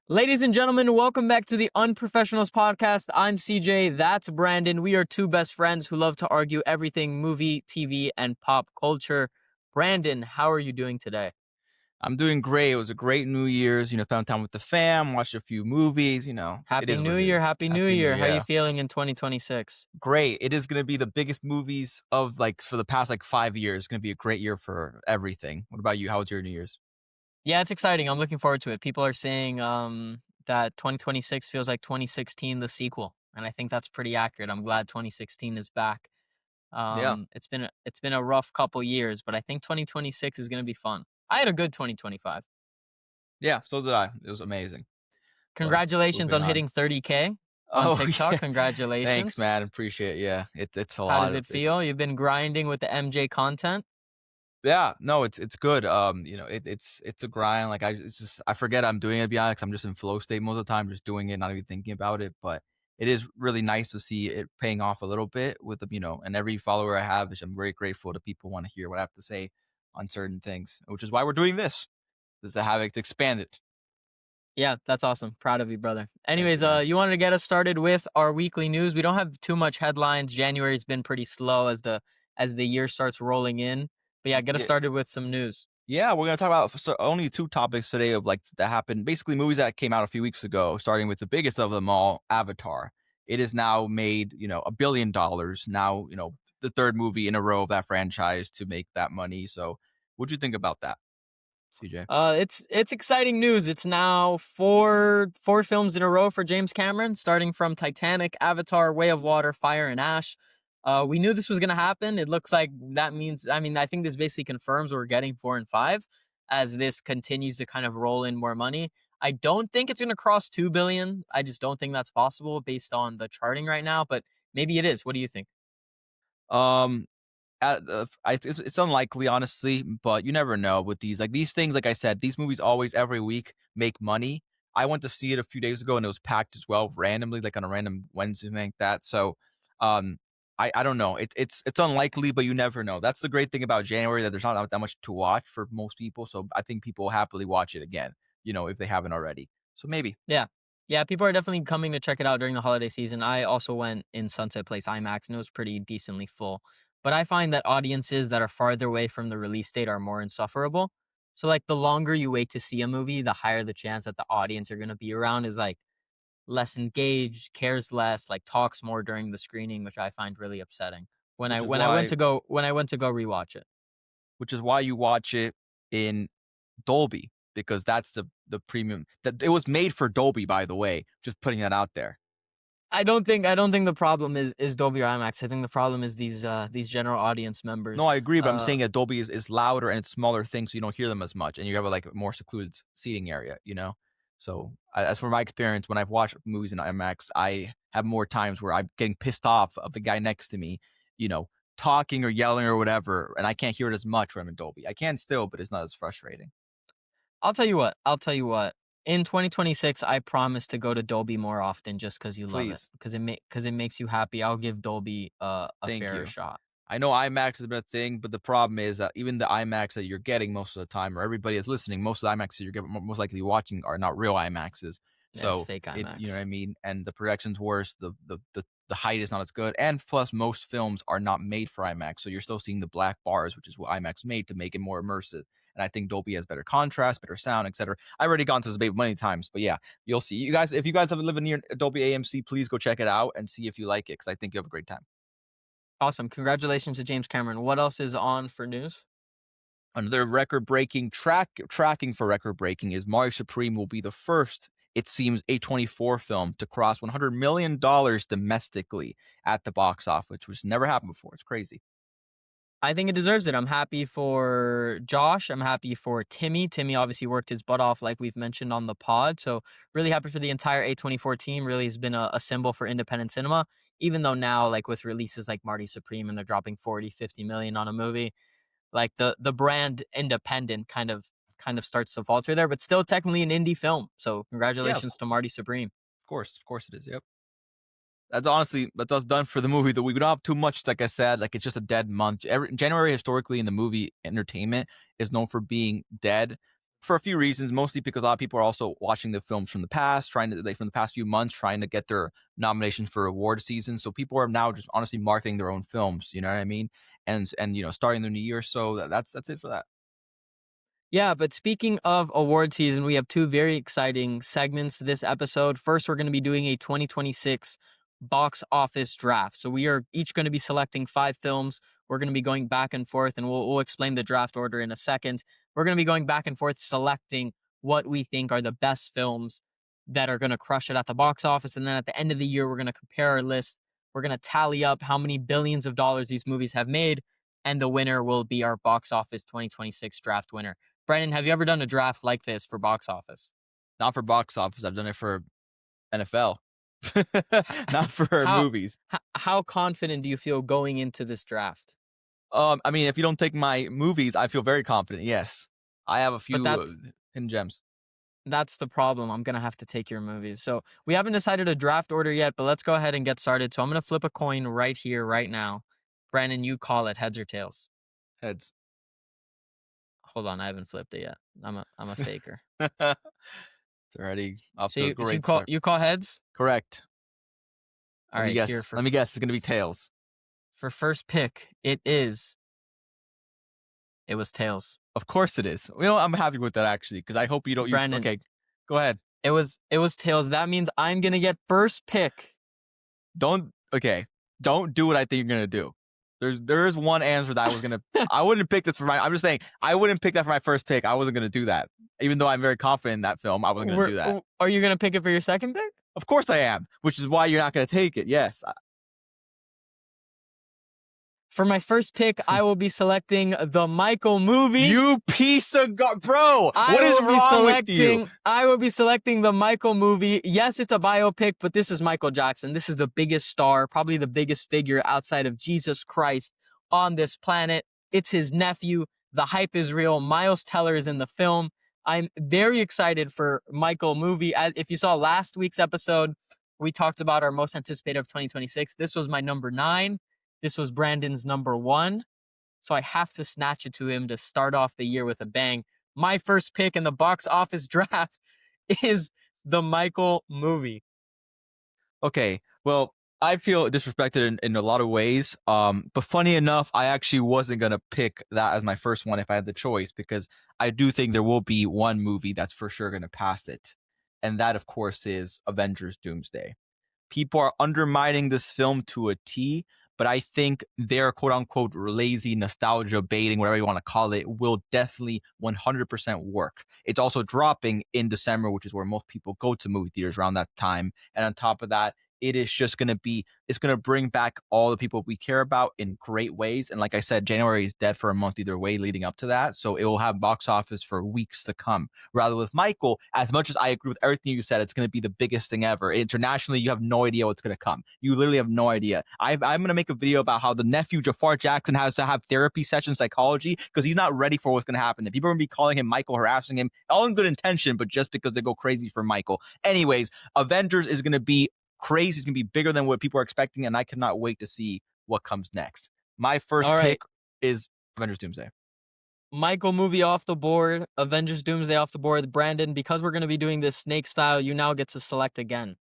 Ladies and gentlemen, welcome back to the Unprofessionals podcast. I'm CJ, that's Brandon. We are two best friends who love to argue everything movie, TV, and pop culture. Brandon, how are you doing today? I'm doing great. It was a great New Year's. Spent time with the fam, watched a few movies. It Happy is what New it Year, is. Happy New Happy New Year. How are you Year. feeling in 2026? Great. It is going to be the biggest movies of for the past 5 years. It's going to be a great year for everything. What about you? How was your New Year's? Yeah, it's exciting. I'm looking forward to it. People are saying that 2026 feels like 2016, the sequel. And I think that's pretty accurate. I'm glad 2016 is back. Yeah. It's been a rough couple years, but I think 2026 is going to be fun. I had a good 2025. Yeah. So did I. It was amazing. But Congratulations moving on on. hitting 30K on Oh, TikTok. yeah. Thanks, Congratulations. man. Appreciate it. Yeah. It's a How lot does of it it's feel? You've been grinding with the MJ content. Yeah, no, it's good. It's a grind. It's just I forget I'm doing it, to be honest. I'm just in flow state most of the time, just doing it, not even thinking about it. But it is really nice to see it paying off a little bit with and every follower I have, which I'm very grateful to people want to hear what I have to say on certain things, which is why we're doing this, is to have it expanded. Yeah, that's awesome. Proud of you, brother. Thank Anyways, you, man. you wanted to get us started with our weekly news. We don't have too much headlines. January's been pretty slow as the year starts rolling in. But yeah, get us Yeah, started with some news. yeah, we're gonna talk about only two topics today of that happened. Basically, movies that came out a few weeks ago, starting with the biggest of them all, Avatar. It is now made $1 billion. Now the third movie in a row of that franchise to make that money. So, what'd you think about that, CJ? It's exciting news. It's now four films in a row for James Cameron, starting from Titanic, Avatar, Way of Water, Fire and Ash. We knew this was gonna happen. It looks like that means. I mean, I think this basically confirms we're getting 4 and 5 as this continues to kind of roll in more money. I don't think it's gonna cross 2 billion. I just don't think that's possible based on the charting right now. But maybe it is. What do you think? Um, it's unlikely, honestly, but you never know with these things. Like I said, these movies always every week make money. I went to see it a few days ago and it was packed as well, randomly, like on a random Wednesday, like that. So, um, I don't know. It's unlikely, but you never know. That's the great thing about January, that there's not that much to watch for most people. So I think people will happily watch it again, if they haven't already. So maybe. Yeah. Yeah, people are definitely coming to check it out during the holiday season. I also went in Sunset Place IMAX and it was pretty decently full. But I find that audiences that are farther away from the release date are more insufferable. So like the longer you wait to see a movie, the higher the chance that the audience you're going to be around is like less engaged, cares less, like talks more during the screening, which I find really upsetting. When I which is when I went why to go when I went to go rewatch it. which is why you watch it in Dolby, because that's the premium. That it was made for Dolby, by the way. Just putting that out there. I don't think the problem is Dolby or IMAX. I think the problem is these general audience No, I members. agree, but I'm saying that Dolby is louder and it's smaller things, so you don't hear them as much, and you have a more secluded seating area. So as for my experience, when I've watched movies in IMAX, I have more times where I'm getting pissed off of the guy next to me, you know, talking or yelling or whatever, and I can't hear it as much when I'm in Dolby. I can still, but it's not as frustrating. I'll tell you what. I'll tell you what. In 2026, I promise to go to Dolby more often just because you love it. Please, Because it makes you happy. I'll give Dolby a thank fairer you. shot. I know IMAX has been a thing, but the problem is that even the IMAX that you're getting most of the time, or everybody that's listening, most of the IMAX that you're most likely watching are not real IMAXs. Yeah, it's So fake you know what IMAX. I mean? And the projection's worse, the height is not as good, and plus most films are not made for IMAX, so you're still seeing the black bars, which is what IMAX made to make it more immersive. And I think Dolby has better contrast, better sound, etc. I've already gone to this debate many times, but yeah, you'll see. You guys, if you guys have lived near Dolby AMC, please go check it out and see if you like it, because I think you have a great time. Awesome. Congratulations to James Cameron. What else is on for news? Another record-breaking tracking for record-breaking is Mario Supreme will be the first, it seems, A24 film to cross $100 million domestically at the box office, which never happened before. It's crazy. I think it deserves it. I'm happy for Josh. I'm happy for Timmy. Timmy obviously worked his butt off, like we've mentioned on the pod. So, really happy for the entire A24 team. Really has been a symbol for independent cinema, even though now, like with releases like Marty Supreme and they're dropping 40, 50 million on a movie, like the brand independent kind of starts to falter there, but still technically an indie film. So, Yeah, congratulations to Marty Supreme. of course it is. Yep. That's us done for the movie. That we don't have too much. Like I said, like it's just a dead month. January historically in the movie entertainment is known for being dead. for a few reasons, mostly because a lot of people are also watching the films from the past, from the past few months, trying to get their nominations for award season. So people are now just honestly marketing their own films. You know what I mean? And starting the new year. So that's it for that. Yeah, but speaking of award season, we have two very exciting segments this episode. First, we're going to be doing a 2026 box office draft. So we are each going to be selecting 5 films. We're going to be going back and forth, and we'll explain the draft order in a second. We're going to be going back and forth selecting what we think are the best films that are going to crush it at the box office. And then at the end of the year, we're going to compare our list. We're going to tally up how many billions of dollars these movies have made, and the winner will be our box office 2026 draft winner. Brennan, have you ever done a draft like this for box office? Not for box office. I've done it for NFL, not H- for How movies. how confident do you feel going into this draft? I mean, if you don't take my movies, I feel very confident. Yes, I have a But few hidden gems. that's the problem. I'm gonna have to take your movies. So we haven't decided a draft order yet, but let's go ahead and get started. So I'm gonna flip a coin right here, right now. Brandon, you call it heads or tails. Heads. Hold on, I haven't flipped it yet. I'm a faker. It's already off So to a you great call start. you call heads. Correct. All Let me right, here guess. for Let me guess. It's gonna be tails. for first pick, it was tails. Of course it is. I'm happy with that actually because I hope you don't. Brandon, Okay, go ahead. it was tails. That means I'm gonna get first pick. Don't do what I think you're gonna do. There is one answer that I was gonna. I wouldn't pick this for my. I'm just saying I wouldn't pick that for my first pick. I wasn't gonna do that. Even though I'm very confident in that film, I wasn't gonna do that. Are you gonna pick it for your second pick? Of course I am, which is why you're not gonna take it. Yes. For my first pick, I will be selecting the Michael movie. You piece of bro. What is wrong with you? I will be selecting the Michael movie. Yes, it's a biopic, but this is Michael Jackson. This is the biggest star, probably the biggest figure outside of Jesus Christ on this planet. It's his nephew. The hype is real. Miles Teller is in the film. I'm very excited for Michael movie. If you saw last week's episode, we talked about our most anticipated of 2026. This was my number 9. This was Brandon's number 1. So I have to snatch it to him to start off the year with a bang. My first pick in the box office draft is the Michael movie. Okay, well, I feel disrespected in a lot of ways. But funny enough, I actually wasn't gonna pick that as my first one if I had the choice because I do think there will be one movie that's for sure gonna pass it, and that, of course, is Avengers: Doomsday. People are undermining this film to a T, but I think their quote unquote lazy nostalgia baiting, whatever you want to call it, will definitely 100% work. It's also dropping in December, which is where most people go to movie theaters around that time. And on top of that, it's going to bring back all the people we care about in great ways. And like I said, January is dead for a month either way leading up to that. So it will have box office for weeks to come. Rather with Michael, as much as I agree with everything you said, it's going to be the biggest thing ever. Internationally, you have no idea what's going to come. You literally have no idea. I'm going to make a video about how the nephew Jafar Jackson has to have therapy sessions psychology because he's not ready for what's going to happen. And people are going to be calling him Michael, harassing him, all in good intention, but just because they go crazy for Michael. Anyways, Avengers is going to be crazy. It's going to be bigger than what people are expecting, and I cannot wait to see what comes next. My first pick is Avengers Doomsday. Michael movie off the board. Avengers Doomsday off the board. Brandon, because we're going to be doing this snake style, you now get to select again.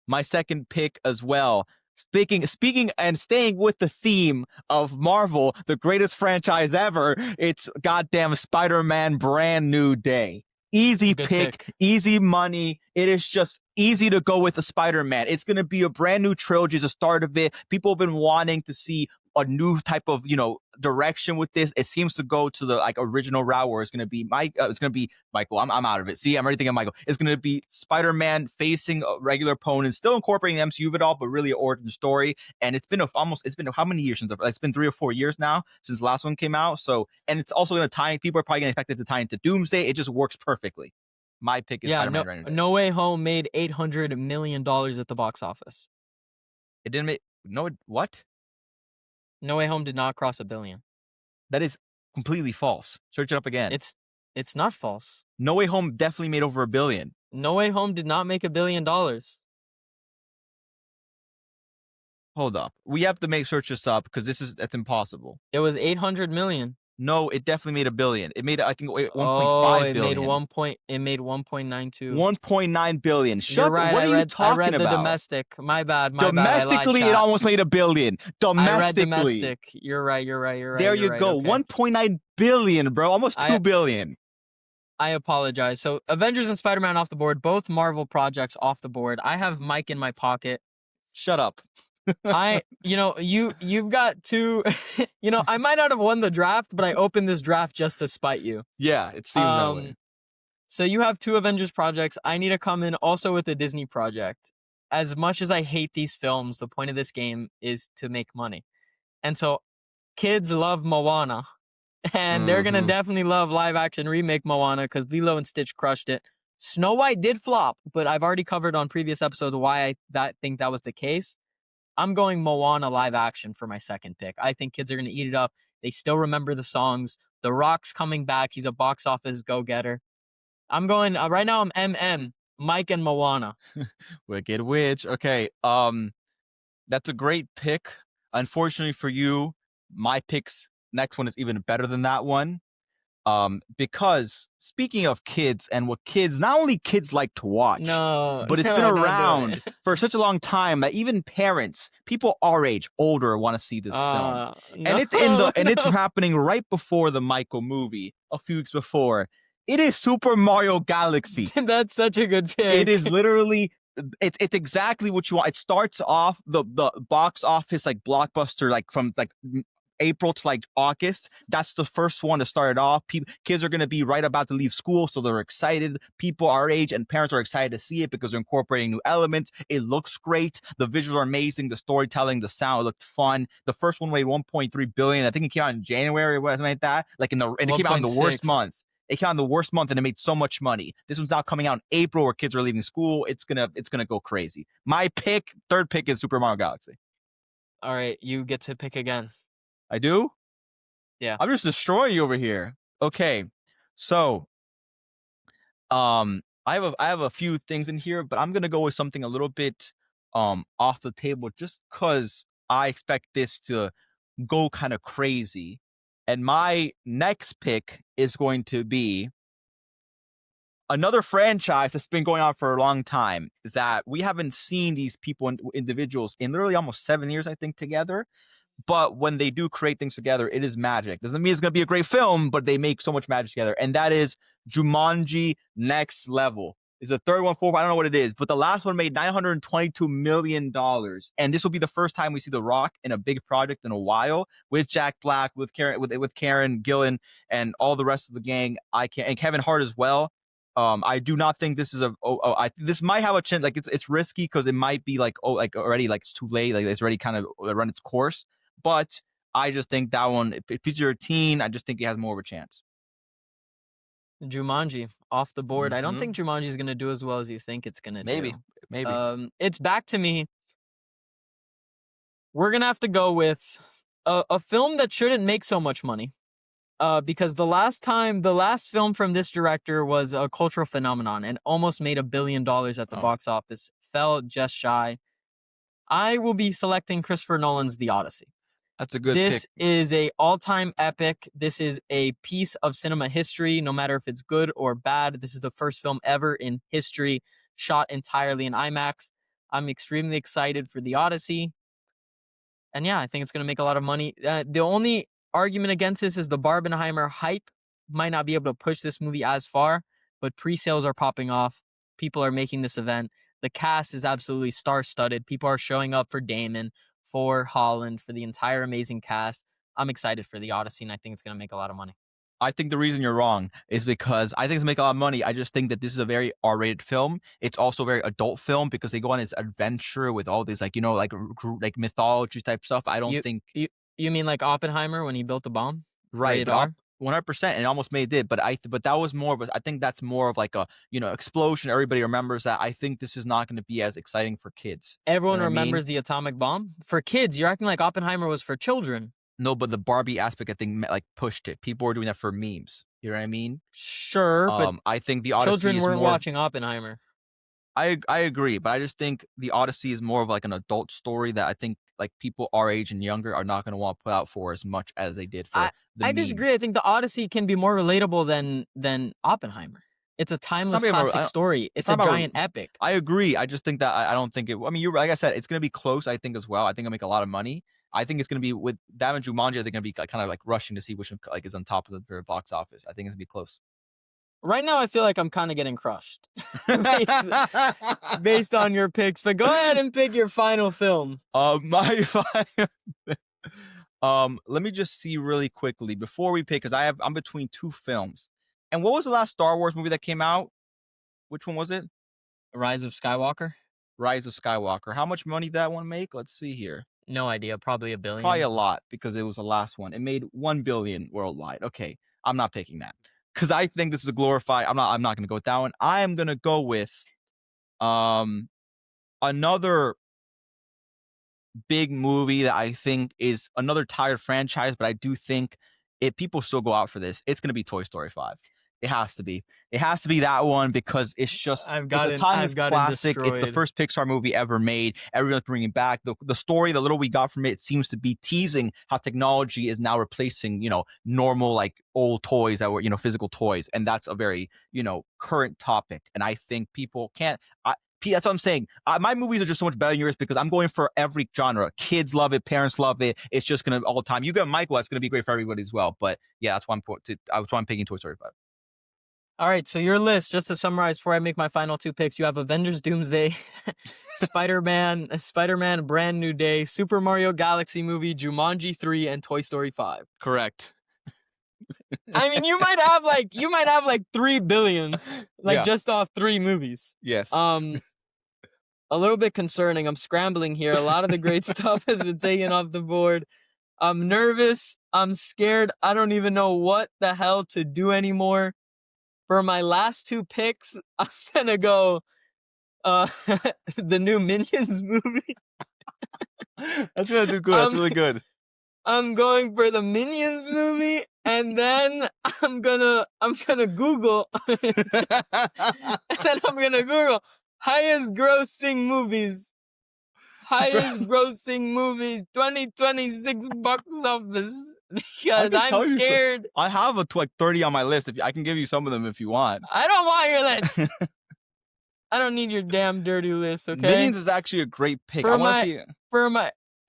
My second pick as well. Speaking and staying with the theme of Marvel, the greatest franchise ever, it's goddamn Spider-Man Brand New Day. Easy pick, easy money. It is just easy to go with a Spider-Man. It's going to be a brand new trilogy, the start of it. People have been wanting to see a new type of, direction with this. It seems to go to the original route where it's going to be Michael. I'm out of it. See, I'm already thinking Michael. It's going to be Spider-Man facing a regular opponent, still incorporating the MCU of it all, but really an origin story. And it's been how many years since it's been 3 or 4 years now since the last one came out. So, and it's also going to tie. People are probably going to expect it to tie into Doomsday. It just works perfectly. My pick is Spider-Man. No Way Home made $800 million at the box office. It didn't make what? No Way Home did not cross $1 billion. That is completely false. Search it up again. It's not false. No Way Home definitely made over $1 billion. No Way Home did not make $1 billion. Hold up. We have to search this up because that's impossible. It was $800 million. No, it definitely made a billion. It made, I think, Oh, 1.5 billion. it made 1.92. 1.9 billion. You're right. What are you I talking read the about? domestic. My bad. My bad. I lied, Domestically, it chat. almost made a billion. I read Domestically. domestic. You're right. You're right. You're right. There You're you right. go. Okay. 1.9 billion, bro. Almost I 2 billion. I apologize. So Avengers and Spider-Man off the board, both Marvel projects off the board. I have Mike in my pocket. Shut up. You've got two. I might not have won the draft, but I opened this draft just to spite you. Yeah, it seems that way. Um, so you have two Avengers projects. I need to come in also with a Disney project. As much as I hate these films, the point of this game is to make money. And so kids love Moana. And they're gonna Mm-hmm. definitely love live action remake Moana because Lilo and Stitch crushed it. Snow White did flop, but I've already covered on previous episodes why I think that was the case. I'm going Moana live action for my second pick. I think kids are gonna eat it up. They still remember the songs. The Rock's coming back. He's a box office go getter. I'm going right now. I'm Mike and Moana. Wicked Witch. Okay. That's a great pick. Unfortunately for you, my pick's next one is even better than that one. Because speaking of kids and what kids, not only kids like to watch, No, but it's been no, don't do around it. for such a long time that even parents, people our age, older, want to see this film. And No, it's no. happening right before the Michael movie, a few weeks before. It is Super Mario Galaxy. That's such a good It pick. is literally, it's exactly what you want. It starts off the box office like blockbuster, like from like April to like August. That's the first one to start it off. Kids are going to be right about to leave school, so they're excited. People our age and parents are excited to see it because they're incorporating new elements. It looks great. The visuals are amazing. The storytelling, the sound looked fun. The first one made 1.3 billion. I think it came out in January or something like that. And it came out in the worst 1.6. month. It came out in the worst month and it made so much money. This one's now coming out in April where kids are leaving school. It's gonna go crazy. My third pick is Super Mario Galaxy. All right, you get to pick again. I do? Yeah. I'm just destroying you over here. Okay. So I have a few things in here, but I'm gonna go with something a little bit off the table just because I expect this to go kind of crazy. And my next pick is going to be another franchise that's been going on for a long time that we haven't seen these people and individuals in literally almost 7 years, I think, together. But when they do create things together, it is magic. Doesn't mean it's going to be a great film, but they make so much magic together. And that is Jumanji Next Level. Is the third one, fourth, I don't know what it is, but the last one made $922 million. And this will be the first time we see The Rock in a big project in a while with Jack Black, with Karen Gillan, and all the rest of the gang. And Kevin Hart as well. I do not think this is this might have a chance. Like it's risky because it might be like already like it's too late. Like it's already kind of run its course. But I just think that one, if it's your teen, I just think it has more of a chance. Jumanji off the board. I don't Mm-hmm. think Jumanji is gonna do as well as you think it's gonna do. Maybe. It's back to me. We're gonna have to go with a film that shouldn't make so much money. Because the last film from this director was a cultural phenomenon and almost made $1 billion at the box office. Fell just shy. I will be selecting Christopher Nolan's The Odyssey. That's a good This pick. is a all-time epic. This is a piece of cinema history, no matter if it's good or bad. This is the first film ever in history shot entirely in IMAX. I'm extremely excited for The Odyssey. And yeah, I think it's going to make a lot of money. The only argument against this is the Barbenheimer hype might not be able to push this movie as far, but pre-sales are popping off. People are making this event. The cast is absolutely star-studded. People are showing up for Damon, for Holland, for the entire amazing cast. I'm excited for The Odyssey, and I think it's going to make a lot of money. I think the reason you're wrong is because I think it's make a lot of money. I just think that this is a very R-rated film. It's also a very adult film because they go on this adventure with all this like like mythology type stuff. I don't think You mean like Oppenheimer when he built the bomb? right, Rated but R? 100%, and it almost made it. But that was more of I think that's more of like a explosion. Everybody remembers that. I think this is not going to be as exciting for kids. Everyone You know what I mean? remembers the atomic bomb. For kids, you're acting like Oppenheimer was for children. No, but the Barbie aspect, I think, like pushed it. People were doing that for memes. You know what I mean? Sure, but I think the Odyssey children is weren't more. watching Oppenheimer. I agree, but I just think the Odyssey is more of like an adult story that I think like people our age and younger are not going to want to put out for as much as they did for I the I meme. disagree. I think the Odyssey can be more relatable than Oppenheimer. It's a It's not timeless about. classic story. It's It's not a about. giant epic. I agree. I just think that I don't think it. I mean, you're like I said, it's going to be close. I think as well. I think it'll make a lot of money. I think it's going to be with that and Jumanji. They're going to be like, kind of like rushing to see which one like is on top of the box office. I think it's going to be close. Right now, I feel like I'm kind of getting crushed based, based on your picks. But go ahead and pick your final film. My final. Let me just see really quickly before we pick, because I'm between two films. And what was the last Star Wars movie that came out? Which one was it? Rise of Skywalker? Rise of Skywalker. How much money did that one make? Let's see here. No idea. Probably $1 billion. Probably a lot because it was the last one. It made 1 billion worldwide. Okay, I'm not picking that because I think this is a glorified. I'm not going to go with that one. I am going to go with another big movie that I think is another tired franchise, but I do think if people still go out for this, it's going to be Toy Story 5. It has to be. It has to be that one because it's just I've it's a gotten timeless classic. It's the destroyed. first Pixar movie ever made. Everyone's bringing back the story. The little we got from it seems to be teasing how technology is now replacing normal like old toys that were physical toys, and that's a very current topic. And I think people can't. That's what I'm saying. My movies are just so much better than yours because I'm going for every genre. Kids love it. Parents love it. It's just going to all the time. You got Michael. That's going to be great for everybody as well. But yeah, that's why I'm picking Toy Story 5. All right, so your list, just to summarize before I make my final two picks, you have Avengers Doomsday, Spider-Man Brand New Day, Super Mario Galaxy Movie, Jumanji 3, and Toy Story 5. Correct. I mean, you might have like 3 billion, just off 3 movies. Yes. A little bit concerning. I'm scrambling here. A lot of the great stuff has been taken off the board. I'm nervous. I'm scared. I don't even know what the hell to do anymore. For my last 2 picks, I'm gonna go the new Minions movie. That's gonna do good. That's really good. I'm going for the Minions movie, and then I'm gonna Google, and then I'm gonna Google highest grossing movies. Highest grossing movies 2026 box office because I'm scared. I have like 30 on my list. If I can give you some of them if you want. I don't want your list. I don't need your damn dirty list, okay? Minions is actually a great pick. I want to see it.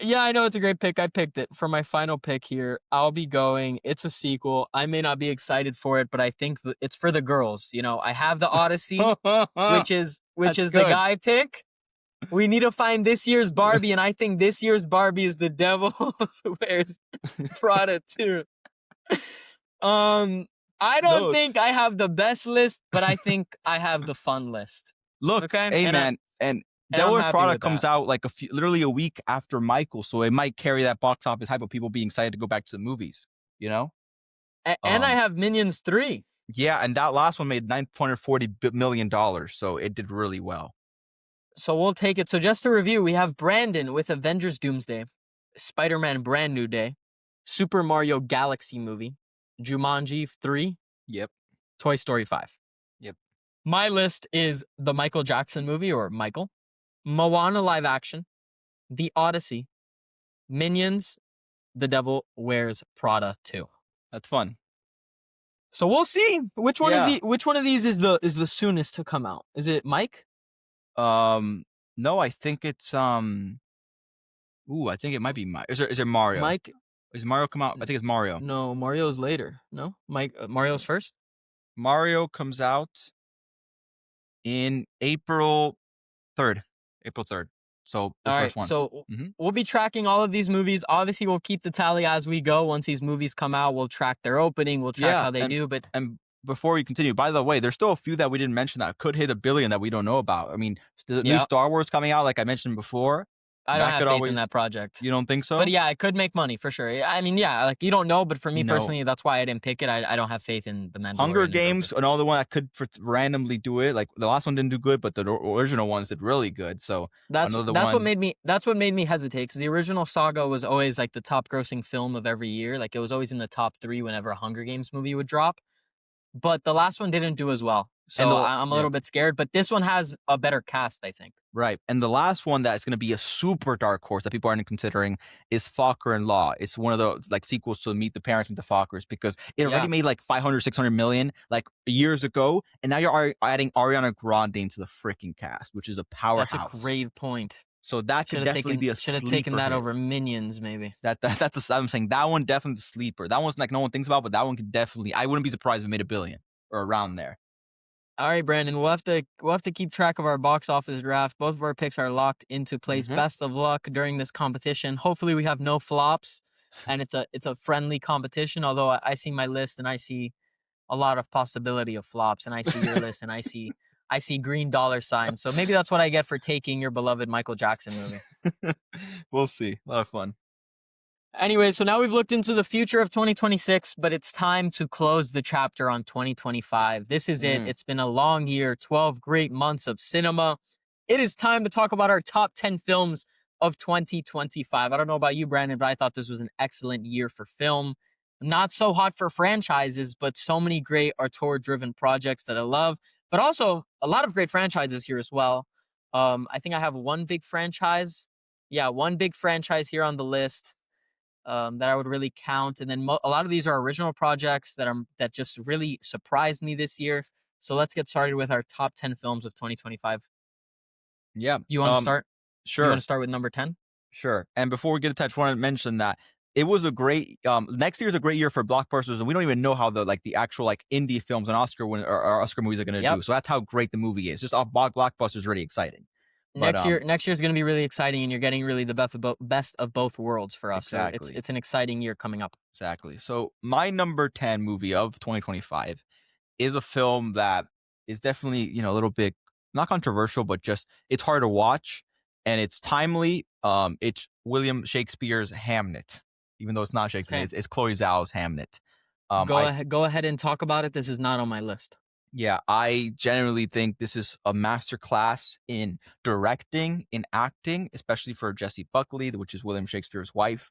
Yeah, I know it's a great pick. I picked it. For my final pick here, I'll be going. It's a sequel. I may not be excited for it, but I think it's for the girls. I have the Odyssey, which is the guy pick. We need to find this year's Barbie, and I think this year's Barbie is the Devil Wears Prada 2. I don't think I have the best list, but I think I have the fun list. Look, okay? Hey, man, and Devil Wears Prada comes out like literally a week after Michael, so it might carry that box office hype of people being excited to go back to the movies, And I have Minions 3. Yeah, and that last one made $940 million, so it did really well. So we'll take it. So just to review, we have Brandon with Avengers Doomsday, Spider-Man Brand New Day, Super Mario Galaxy Movie, Jumanji 3. Yep. Toy Story 5. Yep. My list is the Michael Jackson movie, or Michael, Moana live action, The Odyssey, Minions, The Devil Wears Prada 2. That's fun. So we'll see which one of these is the soonest to come out. Is it Mike? No, I think it's I think it might be Mike. Is it Mario? Mike? Is Mario come out? I think it's Mario. No, Mario's later. No, Mike. Mario's first. Mario comes out in April 3rd. April 3rd. So the first one. So we'll be tracking all of these movies. Obviously, we'll keep the tally as we go. Once these movies come out, we'll track their opening. We'll track how they do. But before we continue, by the way, there's still a few that we didn't mention that could hit $1 billion that we don't know about. I mean, the new Star Wars coming out, like I mentioned before. I don't have faith in that project. You don't think so? But yeah, it could make money for sure. I mean, yeah, like you don't know, but for me personally, that's why I didn't pick it. I don't have faith in the Mandalorian. Hunger Games, another one that could randomly do it. Like the last one didn't do good, but the original ones did really good. So that's what made me hesitate, because the original saga was always like the top grossing film of every year. Like it was always in the top 3 whenever a Hunger Games movie would drop. But the last one didn't do as well. And So the I'm a yeah. little bit scared, but this one has a better cast, I think. Right. And the last one that's going to be a super dark horse that people aren't considering is Fokker in Law. It's one of those like sequels to Meet the Parents, Meet the Fockers, because it already Yeah, made like 500, 600 million like years ago. And now you're adding Ariana Grande into the freaking cast, which is a that's a powerhouse. great point. So that could definitely be a Should have taken sleeper that hit. over Minions, maybe. That's I'm saying that one definitely a sleeper. That one's like no one thinks about, but that one could definitely. I wouldn't be surprised if it made a billion or around there. All right, Brandon, we'll have to keep track of our box office draft. Both of our picks are locked into place. Mm-hmm. Best of luck during this competition. Hopefully, we have no flops, and it's a friendly competition. Although I see my list and I see a lot of possibility of flops, and I see your list and I see green dollar signs. So maybe that's what I get for taking your beloved Michael Jackson movie. We'll see. A lot of fun. Anyway, so now we've looked into the future of 2026, but it's time to close the chapter on 2025. This is it. Mm. It's been a long year, 12 great months of cinema. It is time to talk about our top 10 films of 2025. I don't know about you, Brandon, but I thought this was an excellent year for film. Not so hot for franchises, but so many great auteur driven projects that I love, but also a lot of great franchises here as well. I think I have one big franchise. Yeah, one big franchise here on the list that I would really count. And then a lot of these are original projects that just really surprised me this year. So let's get started with our top 10 films of 2025. Yeah. Do you want to start? Do you want Sure. to start with number 10? Sure. And before we get to touch, I want to mention that it was a great next year's a great year for blockbusters, and we don't even know how the actual like indie films and or Oscar movies are gonna Yep. do. So that's how great the movie is. Just off blockbusters is really exciting. But Next year is going to be really exciting, and you're getting really the best of both worlds for us. So it's exactly. it's an exciting year coming up. Exactly. So my number 10 movie of 2025 is a film that is definitely, a little bit not controversial, but just it's hard to watch and it's timely. It's William Shakespeare's Hamnet, even though it's not Shakespeare, Okay, it's Chloe Zhao's Hamnet. I go ahead and talk about it. This is not on my list. Yeah, I generally think this is a masterclass in directing, in acting, especially for Jessie Buckley, which is William Shakespeare's wife.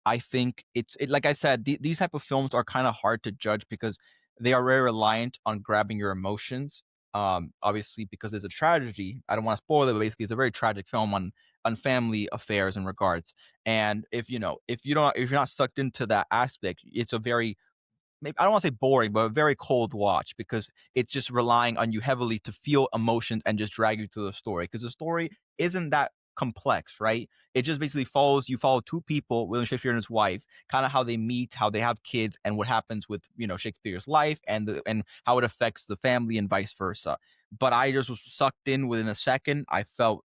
I think like I said, these type of films are kind of hard to judge because they are very reliant on grabbing your emotions. Obviously, because it's a tragedy. I don't want to spoil it, but basically, it's a very tragic film on family affairs and regards. And if you're not sucked into that aspect, it's a very maybe I don't want to say boring, but a very cold watch because it's just relying on you heavily to feel emotions and just drag you to the story because the story isn't that complex, right? It just basically follow two people, William Shakespeare and his wife, kind of how they meet, how they have kids, and what happens with Shakespeare's life and how it affects the family and vice versa. But I just was sucked in within a second. I felt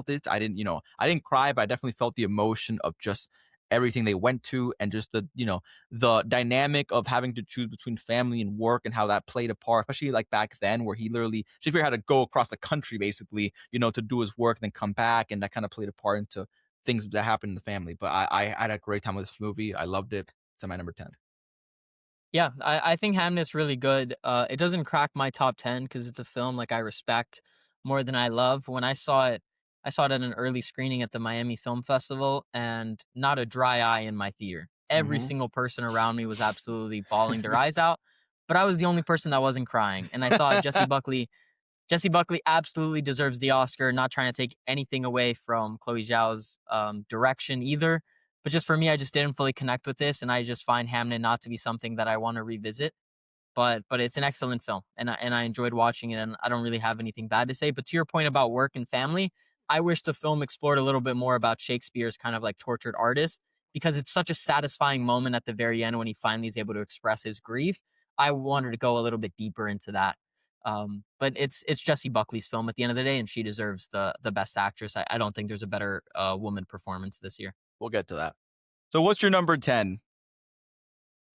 it. I didn't cry, but I definitely felt the emotion of just everything they went to and just the dynamic of having to choose between family and work and how that played a part, especially like back then where Shakespeare had to go across the country basically, to do his work, then come back, and that kind of played a part into things that happened in the family. But I had a great time with this movie. I loved it. It's at my number 10. Yeah, I think Hamnet's really good. It doesn't crack my top 10 because it's a film like I respect more than I love. When I saw it at an early screening at the Miami Film Festival, and not a dry eye in my theater. Every Mm-hmm. single person around me was absolutely bawling their eyes out, but I was the only person that wasn't crying. And I thought Jesse Buckley absolutely deserves the Oscar. Not trying to take anything away from Chloe Zhao's direction either, but just for me, I just didn't fully connect with this, and I just find Hamnet not to be something that I want to revisit. But it's an excellent film, and I enjoyed watching it, and I don't really have anything bad to say. But to your point about work and family, I wish the film explored a little bit more about Shakespeare's kind of like tortured artist, because it's such a satisfying moment at the very end when he finally is able to express his grief. I wanted to go a little bit deeper into that. But it's Jessie Buckley's film at the end of the day, and she deserves the best actress. I don't think there's a better woman performance this year. We'll get to that. So what's your number 10?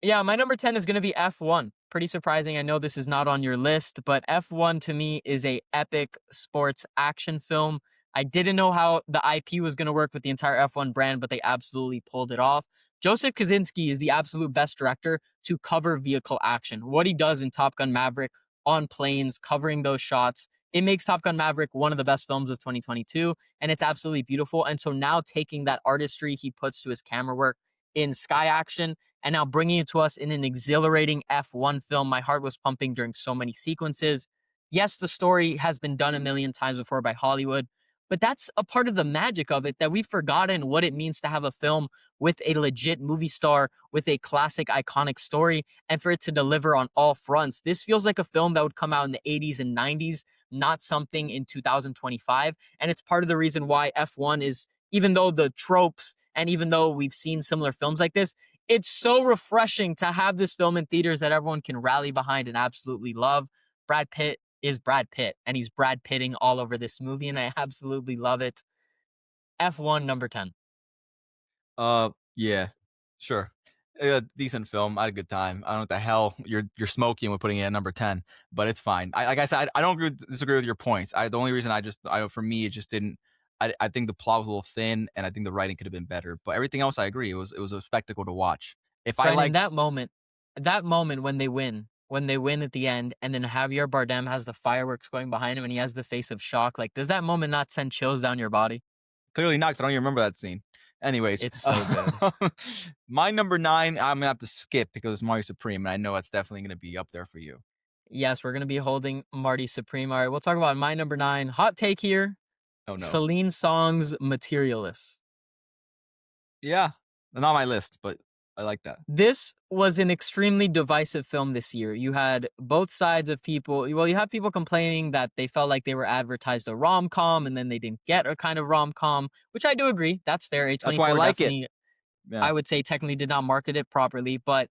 Yeah, my number 10 is going to be F1. Pretty surprising. I know this is not on your list, but F1 to me is a epic sports action film. I didn't know how the IP was going to work with the entire F1 brand, but they absolutely pulled it off. Joseph Kosinski is the absolute best director to cover vehicle action. What he does in Top Gun Maverick on planes, covering those shots, it makes Top Gun Maverick one of the best films of 2022, and it's absolutely beautiful. And so now taking that artistry he puts to his camera work in sky action and now bringing it to us in an exhilarating F1 film. My heart was pumping during so many sequences. Yes, the story has been done a million times before by Hollywood, but that's a part of the magic of it that we've forgotten what it means to have a film with a legit movie star with a classic iconic story and for it to deliver on all fronts. This feels like a film that would come out in the 80s and 90s, not something in 2025, and it's part of the reason why F1 is, even though the tropes and even though we've seen similar films like this, it's so refreshing to have this film in theaters that everyone can rally behind and absolutely love. Brad Pitt is Brad Pitt, and he's Brad Pitting all over this movie, and I absolutely love it. F1 number 10. Yeah, sure. Decent film. I had a good time. I don't know what the hell you're smoking with putting it at number 10, but it's fine. Like I said, I don't disagree with your points. The only reason for me, it just didn't. I think the plot was a little thin, and I think the writing could have been better. But everything else, I agree. It was a spectacle to watch. If I Brandon, liked, that moment when they win at the end, and then Javier Bardem has the fireworks going behind him, and he has the face of shock. Like, does that moment not send chills down your body? clearly not, 'cause I don't even remember that scene. Anyways, It's so good. my number 9, I'm gonna have to skip because it's Mario Supreme, and I know that's definitely gonna be up there for you. Yes, we're gonna be holding Marty Supreme. All right, we'll talk about my number 9. Hot take here: Oh no. Celine Song's Materialist. Yeah, not on my list, but I like that. This was an extremely divisive film this year. You had both sides of people. Well, you have people complaining that they felt like they were advertised a rom com and then they didn't get a kind of rom com, which I do agree. That's fair. That's why I A24 like it. definitely, Yeah. I would say, technically did not market it properly. But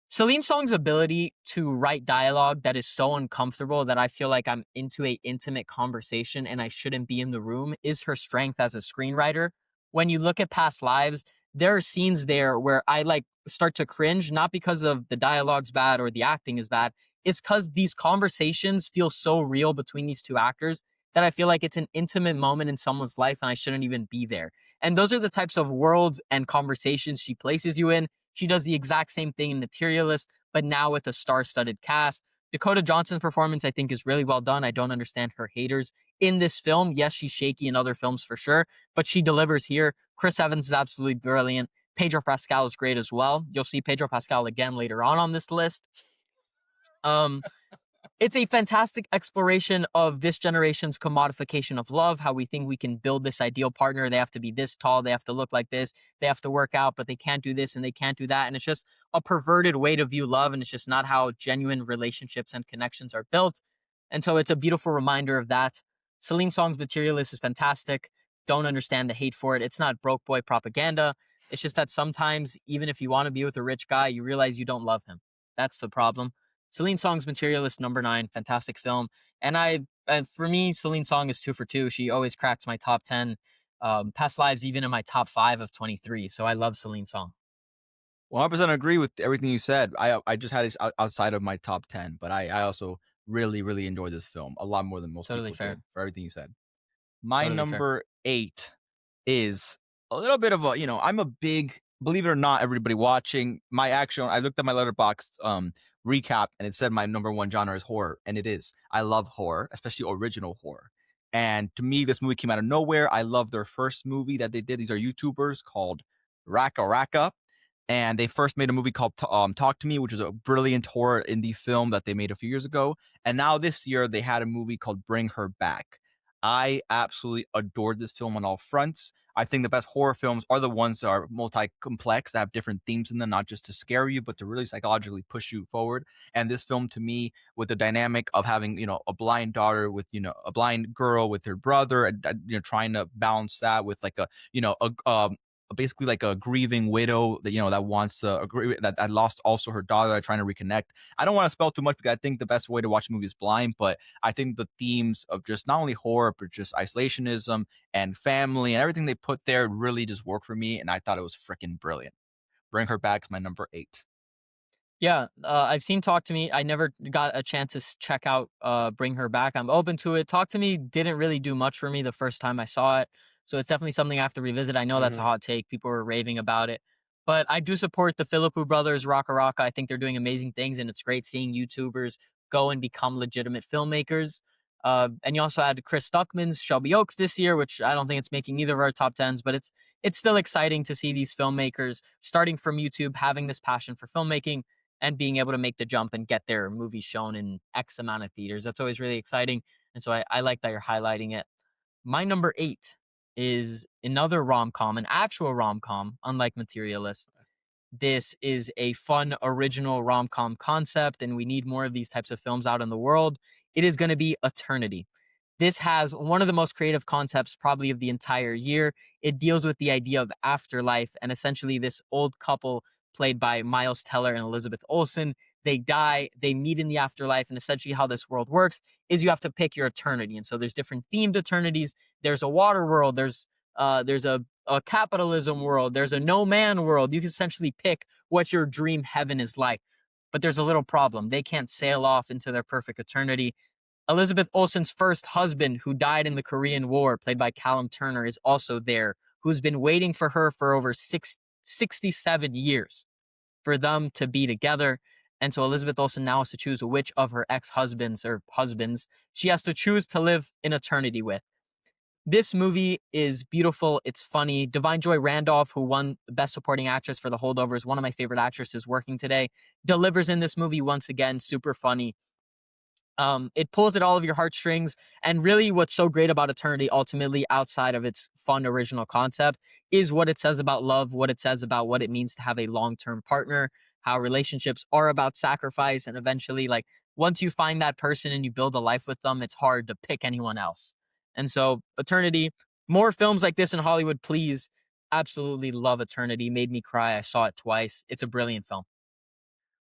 Celine Song's ability to write dialogue that is so uncomfortable that I feel like I'm into a intimate conversation and I shouldn't be in the room is her strength as a screenwriter. When you look at Past Lives, there are scenes there where I like start to cringe, not because of the dialogue's bad or the acting is bad. It's because these conversations feel so real between these two actors that I feel like it's an intimate moment in someone's life and I shouldn't even be there. And those are the types of worlds and conversations she places you in. She does the exact same thing in Materialist, but now with a star-studded cast. Dakota Johnson's performance, I think, is really well done. I don't understand her haters in this film. Yes, she's shaky in other films for sure, but she delivers here. Chris Evans is absolutely brilliant. Pedro Pascal is great as well. You'll see Pedro Pascal again later on this list. Um, it's a fantastic exploration of this generation's commodification of love, how we think we can build this ideal partner. They have to be this tall, they have to look like this, they have to work out, but they can't do this and they can't do that. And it's just a perverted way to view love, and it's just not how genuine relationships and connections are built. And so it's a beautiful reminder of that. Celine Song's Materialist is fantastic. Don't understand the hate for it. It's not broke boy propaganda. It's just that sometimes, even if you want to be with a rich guy, you realize you don't love him. That's the problem. Celine Song's Materialist number 9, fantastic film. And for me, Celine Song is 2 for 2. She always cracks my top 10. Past Lives even in my top 5 of 23. So I love Celine Song. 100% agree with everything you said. I just had it outside of my top 10, but I also really, really enjoyed this film a lot more than most Totally people fair. did for everything you said. My Totally fair. number 8 is a little bit of a, I'm a big, believe it or not, everybody watching my action. I looked at my letterbox recap and it said my number 1 genre is horror, and it is. I love horror, especially original horror. And to me, this movie came out of nowhere. I love their first movie that they did. These are YouTubers called Raka Raka, and they first made a movie called Talk to Me, which is a brilliant horror indie film that they made a few years ago. And now this year they had a movie called Bring Her Back. I absolutely adored this film on all fronts. I think the best horror films are the ones that are multi-complex, that have different themes in them, not just to scare you, but to really psychologically push you forward. And this film, to me, with the dynamic of having, a blind daughter with, a blind girl with her brother, and trying to balance that with like a, basically like a grieving widow that that wants to agree that lost also her daughter, trying to reconnect. I don't want to spell too much because I think the best way to watch a movie is blind, but I think the themes of just not only horror but just isolationism and family and everything they put there really just worked for me, and I thought it was freaking brilliant. Bring Her Back is my number 8. Yeah, I've seen Talk to Me. I never got a chance to check out Bring Her Back. I'm open to it. Talk to Me didn't really do much for me the first time I saw it, so it's definitely something I have to revisit. I know that's a Mm-hmm. hot take. People were raving about it, but I do support the Philippou brothers, Raka Raka. I think they're doing amazing things, and it's great seeing YouTubers go and become legitimate filmmakers. And you also had Chris Stuckman's Shelby Oaks this year, which I don't think it's making either of our top tens, but it's still exciting to see these filmmakers starting from YouTube having this passion for filmmaking. and being able to make the jump and get their movie shown in X amount of theaters. That's always really exciting. And so I like that you're highlighting it. My number eight is another rom com, an actual rom com, unlike Materialist. This is a fun, original rom com concept, and we need more of these types of films out in the world. It is going to be Eternity. This has one of the most creative concepts, probably of the entire year. It deals with the idea of afterlife, and essentially, this old couple, played by Miles Teller and Elizabeth Olsen, they die, they meet in the afterlife, and essentially, how this world works is you have to pick your eternity. And so, there's different themed eternities. There's a water world. There's a capitalism world. There's a no man world. You can essentially pick what your dream heaven is like. But there's a little problem. They can't sail off into their perfect eternity. Elizabeth Olsen's first husband, who died in the Korean War, played by Callum Turner, is also there, who's been waiting for her for over 67 years for them to be together. And so Elizabeth Olsen now has to choose which of her ex husbands or husbands she has to choose to live in eternity with. This movie is beautiful. It's funny. Divine Joy Randolph, who won Best Supporting Actress for The Holdovers, one of my favorite actresses working today, delivers in this movie once again. Super funny. It pulls at all of your heartstrings, and really, what's so great about Eternity, ultimately, outside of its fun original concept, is what it says about love, what it says about what it means to have a long-term partner, how relationships are about sacrifice, and eventually, like once you find that person and you build a life with them, it's hard to pick anyone else. And so, Eternity, more films like this in Hollywood, please. Absolutely love Eternity. Made me cry. I saw it twice. It's a brilliant film.